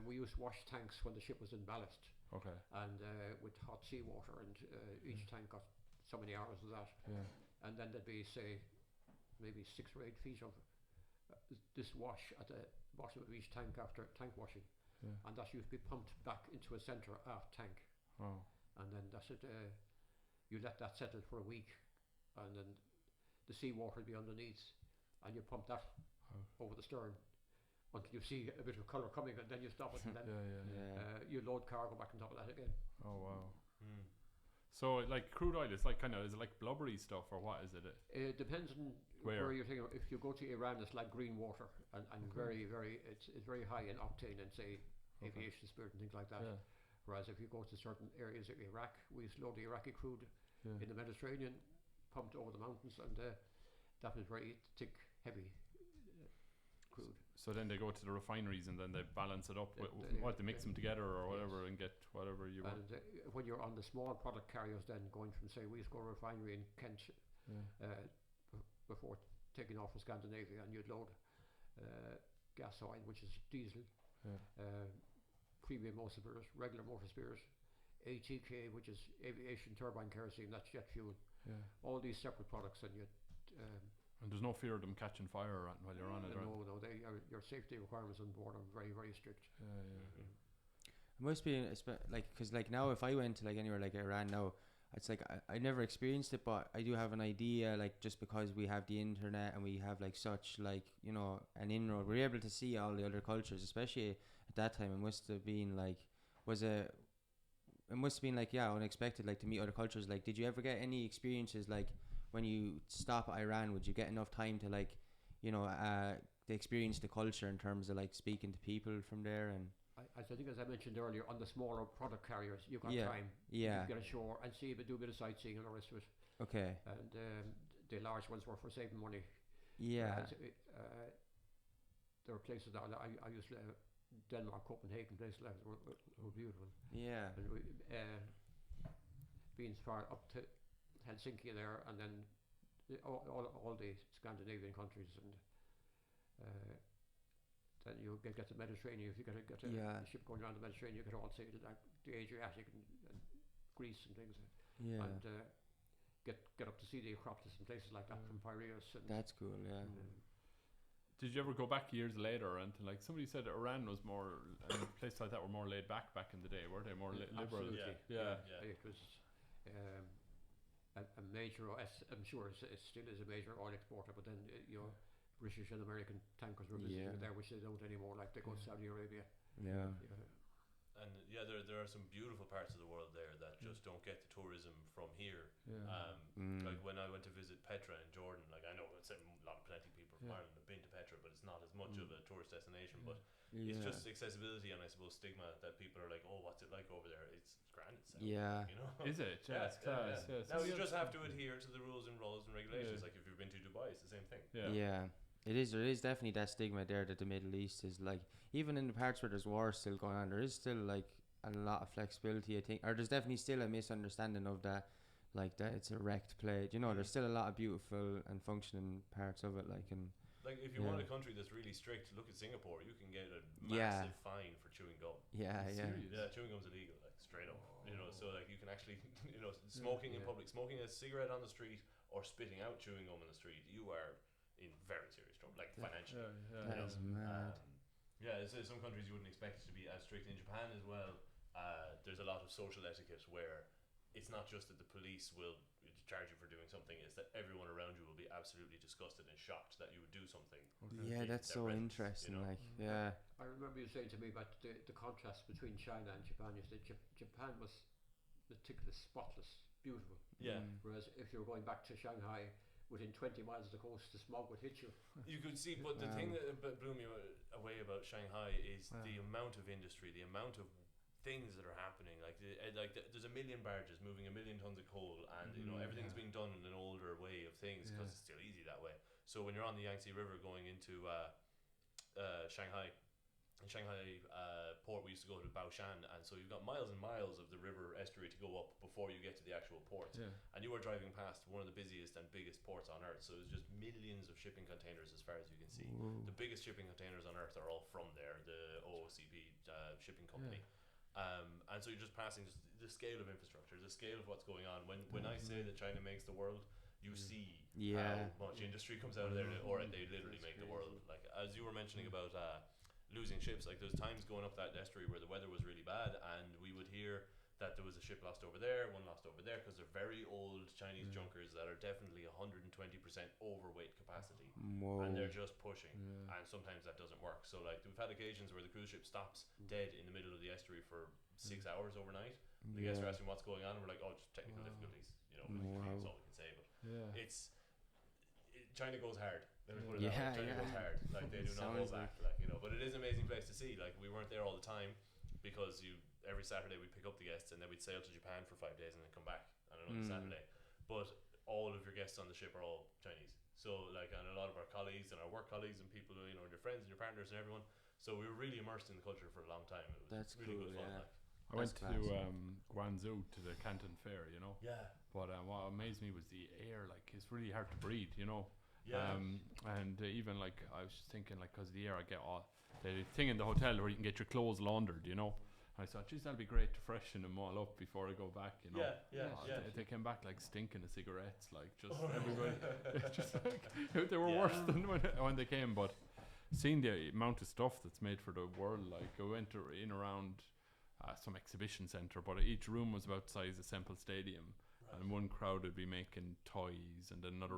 we used to wash tanks when the ship was in ballast. Okay. And with hot seawater, and each tank got so many hours of that. Yeah. And then there'd be, say, maybe 6 or 8 feet of this wash at the bottom of each tank after tank washing. Yeah. And that used to be pumped back into a centre aft tank. Oh. And then that's it. You let that settle for a week, and then the seawater would be underneath, and you pump that over the stern until you see a bit of colour coming, and then you stop it, and then you load cargo back on top of that again. Oh wow. So like crude oil, it's like is it like blubbery stuff, or what is it? It depends on where you're thinking. If you go to Iran, it's like green water, and very, very, it's very high in octane and say aviation spirit and things like that. Yeah. Whereas if you go to certain areas of Iraq, we used to load the Iraqi crude in the Mediterranean, pumped over the mountains, and that was very thick, heavy crude. So then they go to the refineries and then they balance it up. They mix them together or whatever and get whatever you want. And when you're on the small product carriers, then going from, say, we used to go to a refinery in Kent before taking off from Scandinavia, and you'd load gas oil, which is diesel. Premium motor spirit, regular motor spirit, ATK, which is aviation turbine kerosene, that's jet fuel. All these separate products, and and there's no fear of them catching fire while you're on it. No, your safety requirements on board are very, very strict. It must be because now if I went to like anywhere like Iran now, it's like I never experienced it, but I do have an idea, like just because we have the internet and we have like such like an inroad, we're able to see all the other cultures, especially at that time. It must have been like unexpected, like to meet other cultures. Like, did you ever get any experiences like when you stop at Iran? Would you get enough time to like to experience the culture in terms of like speaking to people from there? And I think, as I mentioned earlier, on the smaller product carriers, you've got time. Yeah. You get ashore and do a bit of sightseeing and all the rest of it. Okay. And the large ones were for saving money. Yeah. There were places that I used to Denmark, Copenhagen, places like that were beautiful. Yeah. And we, being far up to Helsinki there, and then all the Scandinavian countries, and then you get the Mediterranean. If you get a ship going around the Mediterranean, you could all see the Adriatic and Greece and things. Yeah. And get up to see the Acropolis and places like that from Piraeus. And that's cool. Yeah. Did you ever go back years later and like somebody said Iran was more, and places like that were more laid back in the day, were they more liberal? Yeah. It was a major, I'm sure it still is a major oil exporter, but then British and American tankers were visiting there, which they don't anymore, like they go to Saudi Arabia. Yeah. And there are some beautiful parts of the world there that just don't get the tourism from here. Like when I went to visit Petra in Jordan, like I know plenty of people from Ireland have been to Petra, but it's not as much of a tourist destination. But it's just accessibility and I suppose stigma that people are like, oh, what's it like over there? It's grand. Is it? Yeah, it's class. Yeah. Now you just have to adhere to the rules and regulations. Like if you've been to Dubai, it's the same thing. Yeah. It is. There is definitely that stigma there that the Middle East is like, even in the parts where there's war still going on, there is still like a lot of flexibility, I think, or there's definitely still a misunderstanding of that, like that it's a wrecked play. There's still a lot of beautiful and functioning parts of it, like if you want a country that's really strict, look at Singapore. You can get a massive fine for chewing gum. Yeah, chewing gum's illegal, like straight up. So like you can actually, smoking in public, smoking a cigarette on the street, or spitting out chewing gum in the street, you are in very serious trouble, like financially. That is mad. Some countries you wouldn't expect it to be as strict. In Japan as well, there's a lot of social etiquette where it's not just that the police will charge you for doing something, it's that everyone around you will be absolutely disgusted and shocked that you would do something. Yeah, that's so interesting. I remember you saying to me about the contrast between China and Japan. You said Japan was meticulous, spotless, beautiful. Yeah. Whereas if you're going back to Shanghai, within 20 miles of the coast, the smog would hit you. You could see, but the thing that blew me away about Shanghai is the amount of industry, the amount of things that are happening. Like there's 1 million barges moving 1 million tons of coal, and everything's being done in an older way of things because it's still easy that way. So when you're on the Yangtze River going into Shanghai. In Shanghai port, we used to go to Baoshan, and so you've got miles and miles of the river estuary to go up before you get to the actual port. Yeah. And you were driving past one of the busiest and biggest ports on earth, so there's just millions of shipping containers as far as you can see. Whoa. The biggest shipping containers on earth are all from there, the OOCP shipping company. And so you're just passing just the scale of infrastructure, the scale of what's going on. When I say that China makes the world, you see how much industry comes out of there, or they literally make the world. Like as you were mentioning about losing ships, like there's times going up that estuary where the weather was really bad, and we would hear that there was a ship lost over there, one lost over there, because they're very old Chinese junkers that are definitely 120% overweight capacity. Whoa. And they're just pushing, and sometimes that doesn't work. So like we've had occasions where the cruise ship stops dead in the middle of the estuary for 6 hours overnight. The guests are asking what's going on, and we're like, oh, just technical difficulties, you know. That's all we can say. But China goes hard. Let me put it that way. China goes hard. Like they do not hold back. Like, you know, but it is an amazing place to see. Like we weren't there all the time because every Saturday we'd pick up the guests and then we'd sail to Japan for 5 days and then come back on another Saturday. But all of your guests on the ship are all Chinese. So like, and a lot of our colleagues and our work colleagues and people, you know, and your friends and your partners and everyone. So we were really immersed in the culture for a long time. It was really good fun. Like. I went to Guangzhou to the Canton Fair, you know. Yeah. But what amazed me was the air. Like it's really hard to breathe, you know. Yeah. And even like I was just thinking, like, because the air I get off the thing in the hotel where you can get your clothes laundered, you know. I thought, geez, that'd be great to freshen them all up before I go back, you know. They came back like stinking of cigarettes, like just everybody. Just like they were worse than when they came. But seeing the amount of stuff that's made for the world, like I went in around some exhibition center, but each room was about the size of Semple Stadium, and one crowd would be making toys, and then another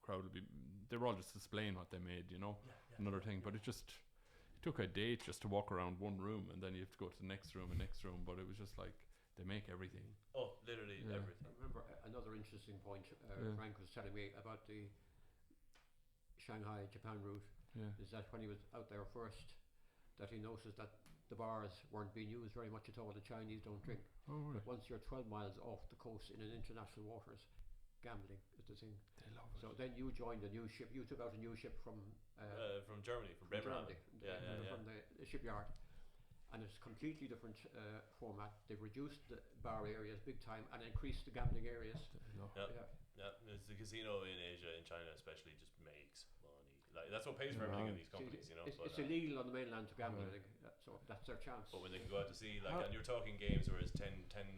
crowd would be. They were all just displaying what they made, you know. Another thing, but it took a day just to walk around one room, and then you have to go to the next room and next room. But it was just like they make everything. Oh, literally everything. I remember another interesting point. Frank was telling me about the Shanghai Japan route. Is that when he was out there first, that he noticed that the bars weren't being used very much at all. The Chinese don't drink. Oh, really? But once you're 12 miles off the coast in an international waters, gambling is the thing. They love it. So then you joined a new ship. You took out a new ship from Germany, from Bremerhaven. From the shipyard, and it's completely different format. They've reduced the bar areas big time and increased the gambling areas. It's the casino in Asia, in China especially, just makes money. Like that's what pays for everything in these companies, you know. It's illegal on the mainland to gamble. I think so. That's their chance. But when they can go out to sea, like, and you're talking games where it's 10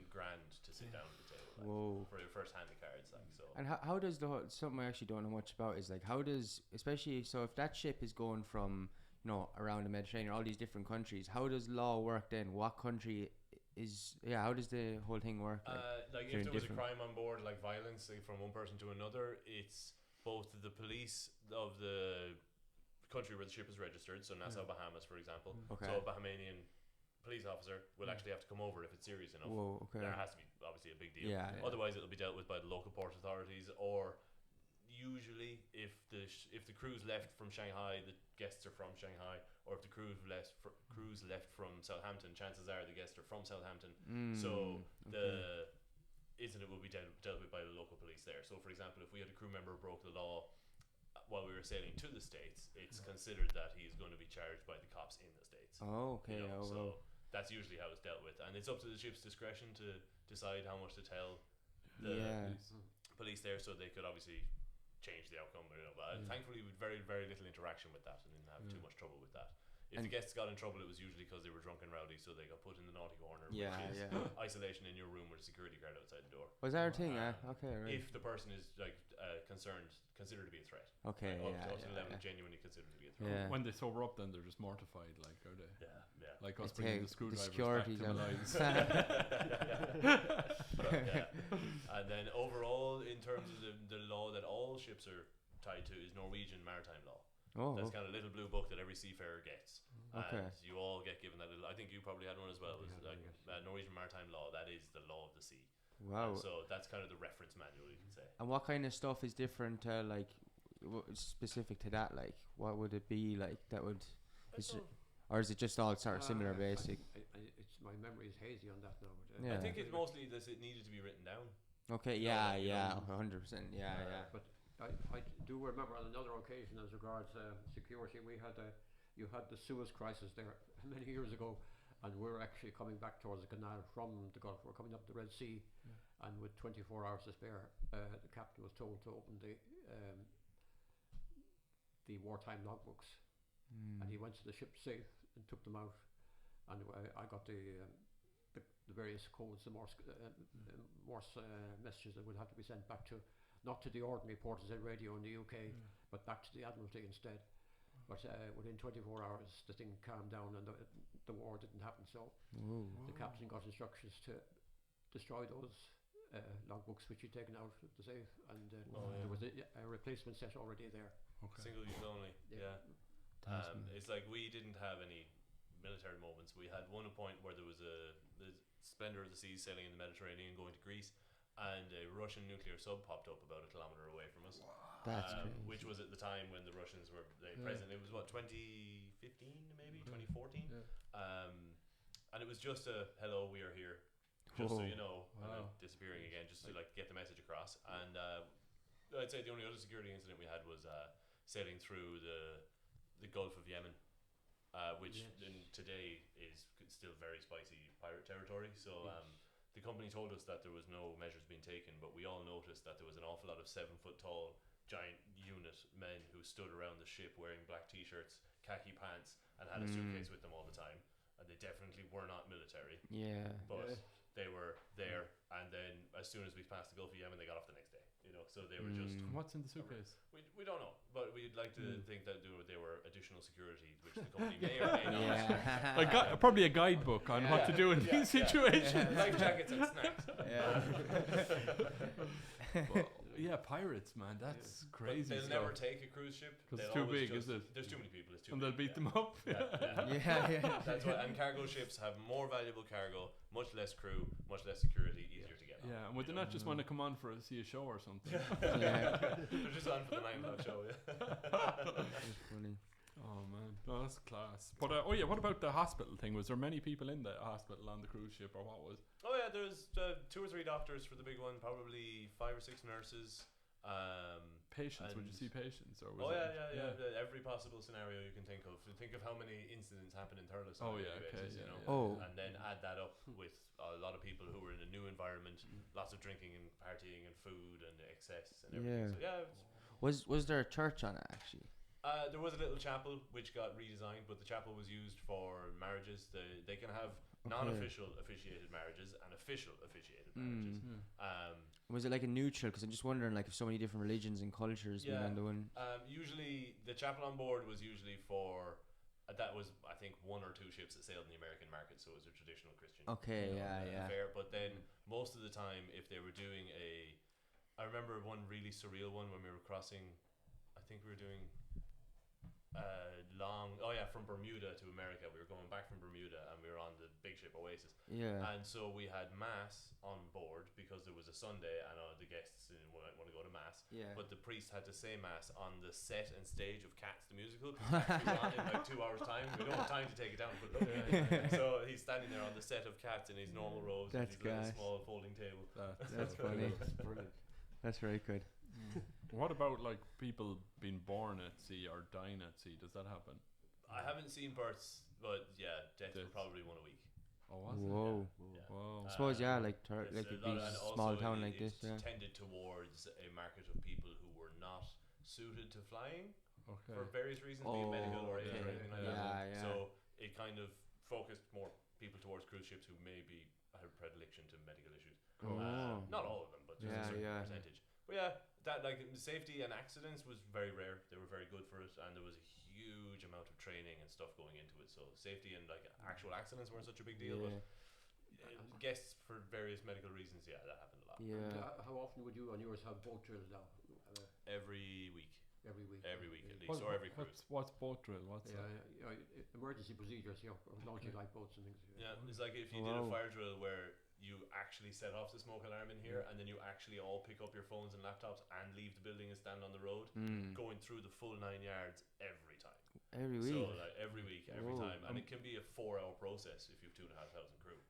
grand to sit down at the table, like, for your first hand of cards, like so. And how does something I actually don't know much about is like how does, especially so if that ship is going from, you know, around the Mediterranean, all these different countries, how does law work then? What country is how does the whole thing work? Like if there was a crime on board, like violence, like from one person to another, it's both the police of the country where the ship is registered, so Nassau, Bahamas, for example. So a Bahamian police officer will actually have to come over if it's serious enough. There has to be obviously a big deal. Otherwise, it'll be dealt with by the local port authorities, or usually if the cruise left from Shanghai, the guests are from Shanghai, or if the cruise left from Southampton, chances are the guests are from Southampton. So the incident will be dealt with by the local police there. So, for example, if we had a crew member who broke the law while we were sailing to the States, it's considered that he is going to be charged by the cops in the States. You know, so that's usually how it's dealt with, and it's up to the ship's discretion to decide how much to tell the police there, so they could obviously change the outcome. You know, but thankfully, with very, very little interaction with that, and didn't have too much trouble with that. If the guests got in trouble, it was usually because they were drunk and rowdy, so they got put in the naughty corner, which is isolation in your room with a security guard outside the door. Was that a thing? Okay, right. If the person is like considered to be a threat. Okay, up to the level genuinely considered to be a threat. When they sober up, then they're just mortified, like, are they? Yeah. Like us bringing the screwdrivers back to the lives. And then overall, in terms of the law that all ships are tied to, is Norwegian maritime law. That's kind of a little blue book that every seafarer gets. And you all get given that little. I think you probably had one as well. It was like Norwegian maritime law. That is the law of the sea. Wow. And so that's kind of the reference manual, you can say. And what kind of stuff is different, like specific to that? Like, what would it be like that would? Or is it just all sort of similar, basic? It's my memory is hazy on that now. I think it's mostly that it needed to be written down. Okay. 100%. Yeah. But I do remember on another occasion, as regards security, we had you had the Suez crisis there many years ago, and we're actually coming back towards the canal from the Gulf. We're coming up the Red Sea, and with 24 hours to spare, the captain was told to open the wartime logbooks, and he went to the ship safe and took them out, and I got the various codes, the Morse messages that would have to be sent back to, not to the ordinary Portishead radio in the UK, but back to the Admiralty instead. But within 24 hours, the thing calmed down and the war didn't happen. So the captain got instructions to destroy those logbooks which he'd taken out of the safe, and there was a replacement set already there. Single use only. Yeah. It's like we didn't have any military moments. We had one point where there was the Splendor of the Seas sailing in the Mediterranean going to Greece, and a Russian nuclear sub popped up about a kilometre away from us. That's which was at the time when the Russians were present. It was 2015 maybe 2014, and it was just a hello, we are here, just so you know, and then disappearing again, just to like get the message across. And I'd say the only other security incident we had was sailing through the Gulf of Yemen, which today is still very spicy pirate territory. So the company told us that there was no measures being taken, but we all noticed that there was an awful lot of 7 foot tall giant unit men who stood around the ship wearing black t-shirts, khaki pants, and had a suitcase with them all the time, and they definitely were not military, but they were there. And then as soon as we passed the Gulf of Yemen, they got off the next day, you know. So they were just what's in the suitcase? We don't know, but we'd like to think that they were additional security which the company may or may not probably a guidebook on what to do in these situations. Life jackets and snacks. Pirates, man, that's crazy. They'll never take a cruise ship because it's too big, is it? There's too many people. It's too and big, they'll beat them up. That's why. And cargo ships have more valuable cargo, much less crew, much less security, easier to get on. Yeah, and would they not just want to come on for see a show or something? They're just on for the 9 o'clock show. That's funny. Oh man, no, that's class. But what about the hospital thing? Was there many people in the hospital on the cruise ship, or what was? Oh yeah, there's 2 or 3 doctors for the big one, probably 5 or 6 nurses. Patients? Would you see patients? Or was every possible scenario you can think of. Think of how many incidents happen in Thurles on a daily basis, you know. And then add that up with a lot of people who were in a new environment, lots of drinking and partying and food and excess and everything. So was there a church on it actually? There was a little chapel which got redesigned, but the chapel was used for marriages. They can have non-official officiated marriages and official officiated marriages. Was it like a neutral? Because I'm just wondering, like, if so many different religions and cultures being on the one. Usually, the chapel on board was usually for. That was, I think, 1 or 2 ships that sailed in the American market, so it was a traditional Christian. Affair. But then most of the time, if they were doing I remember one really surreal one when we were crossing. I think we were doing. From Bermuda to America. We were going back from Bermuda and we were on the big ship Oasis. And so we had mass on board because there was a Sunday and the guests want to go to mass. But the priest had to say mass on the set and stage of Cats the musical. It's on in like 2 hours time. We don't have time to take it down. So he's standing there on the set of Cats in his normal robes with his little small folding table. That's funny. That's brilliant. That's very good. What about like people being born at sea or dying at sea? Does that happen? I haven't seen births, but deaths were probably 1 a week. Oh, was it? Whoa. I suppose like it'd be a small town like this. Tended towards a market of people who were not suited to flying for various reasons, be it medical or anything like that. So it kind of focused more people towards cruise ships who maybe had a predilection to medical issues. Not all of them, but just a certain percentage. But that like safety and accidents was very rare. They were very good for it, and there was a huge amount of training and stuff going into it. So safety and like actual accidents weren't such a big deal, but guests for various medical reasons, that happened a lot. How often would you on yours have boat drills now? Every week. Every week at least, or every cruise. What's boat drill? Emergency procedures, launching lifeboats and things. It's like if you did a fire drill where you actually set off the smoke alarm in here, and then you actually all pick up your phones and laptops and leave the building and stand on the road, going through the full 9 yards every time. Every week. So like every week, every time, and it can be a 4-hour process if you've 2,500 crew.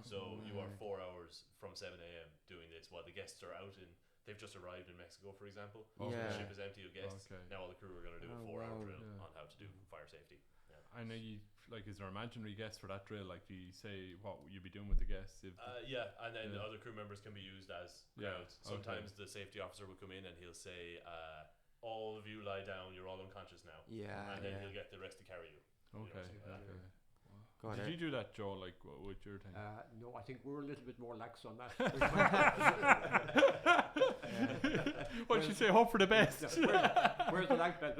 So you are 4 hours from 7 a.m. doing this while the guests are out in they've just arrived in Mexico, for example. Okay. So Yeah. the ship is empty of guests. Okay. Now all the crew are going to do a Oh, 4-hour wow. drill Yeah. on how to do fire safety. Yeah. And is there imaginary guests for that drill? Like, do you say what you'd be doing with the guests? If Yeah, and then Yeah. other crew members can be used as Yeah, crowds. okay. Sometimes the safety officer will come in and he'll say, all of you lie down, you're all unconscious now. Yeah, And then yeah. he'll get the rest to carry you. okay, something like that. okay. God, Did you do that, Joe? Like, with your thing? No, I think we're a little bit more lax on that. What did you say? Hope for the best. Where's the life belt?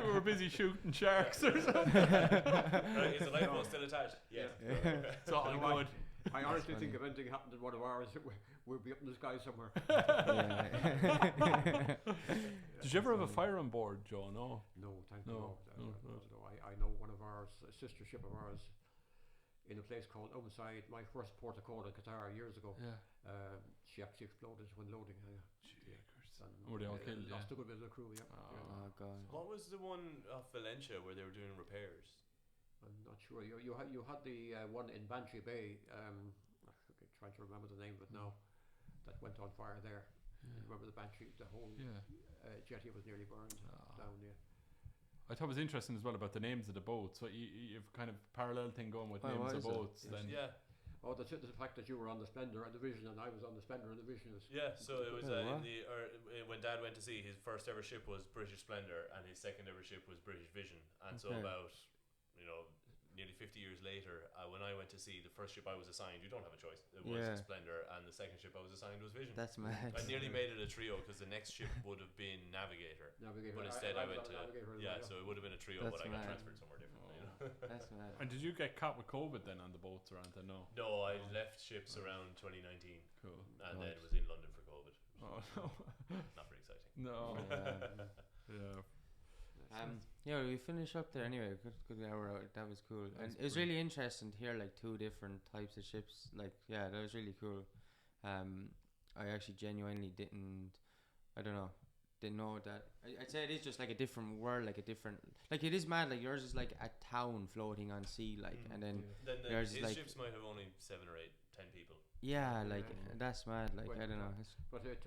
We were busy shooting sharks or something. Right, is the lifeboat still attached? Yes. It's all No, good. I honestly funny. think if anything happened in one of ours, we'll be up in the sky somewhere. Yeah. Did you ever have a fire on board, Joe? No. No, thank No, you. no, No. I know one of ours, a sister ship of ours, in a place called Outside, my first port of call in Qatar years ago. Yeah. She actually exploded when loading. Were they all killed? Lost Yeah. a good bit of the crew, yeah. Oh God. What was the one off Valencia where they were doing repairs? I'm not sure. You had the one in Bantry Bay. I'm trying to remember the name of it now. That went on fire there. Remember the Bantry? The whole jetty was nearly burned down. Yeah. I thought it was interesting as well about the names of the boats. So you've kind of parallel thing going with Oh, names what of is it? boats. Then Yeah. Oh, the fact that you were on the Splendor and the Vision and I was on the Splendor and the Vision is. Yeah, so it was Oh, wow. when Dad went to sea, his first ever ship was British Splendor, and his second ever ship was British Vision. And so Okay. about nearly 50 years later, when I went to sea, the first ship I was assigned, you don't have a choice, it was Yeah. Splendor, and the second ship I was assigned was Vision. That's mad. I nearly made it a trio because the next ship would have been Navigator. Navigator. But instead I was went on to Navigator as yeah, well, so it would have been a trio, That's but I got mad. transferred somewhere different. That's mad. And did you get caught with COVID then on the boats or anything? No. No, I left ships around 2019, Cool. and then Right. was in London for COVID. Oh no. Not very exciting. No. Yeah. Yeah. Yeah, we finish up there anyway. Good hour out. That was cool, and it was really interesting to hear like two different types of ships. Like, yeah, that was really cool. I actually genuinely didn't know that. I'd say it is just like a different world, like it is mad. Like yours is like a town floating on sea, like, and then Then yours is his like ships might have only 7 or 8, 10 people. yeah, like Yeah. that's mad. Like Well, I don't know. But it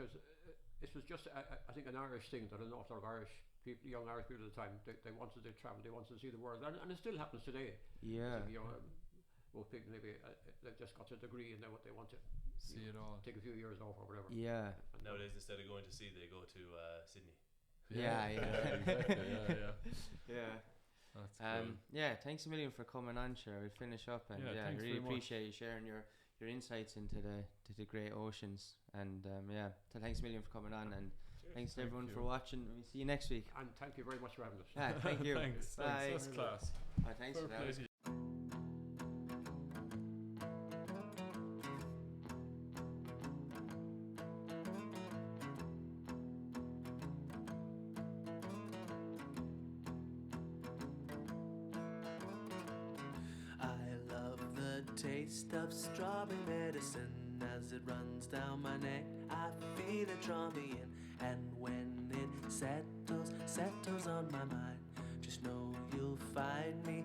was just, I think, an Irish thing that an awful lot of Irish people, young Irish people at the time, they wanted to travel, they wanted to see the world, and it still happens today. Yeah. I think, most people maybe they've just got a degree and they want to See it all. take a few years off or whatever. Yeah. And Nowadays, instead of going to sea, they go to Sydney. Yeah. Exactly. Yeah. Yeah. That's cool. Yeah, thanks a million for coming on, Cher. We'll finish up, and Yeah, yeah, I thanks really very much. appreciate you sharing your insights into the great oceans, and yeah, so thanks a million for coming on, and thanks to Thank everyone you. for watching. We'll see you next week. And thank you very much for having us. Yeah, thank you. Thanks. Bye. That's class. Thanks for Fair that. play to you. I love the taste of strawberry medicine as it runs down my neck. I feel it draw me in, and when it settles on my mind, just know you'll find me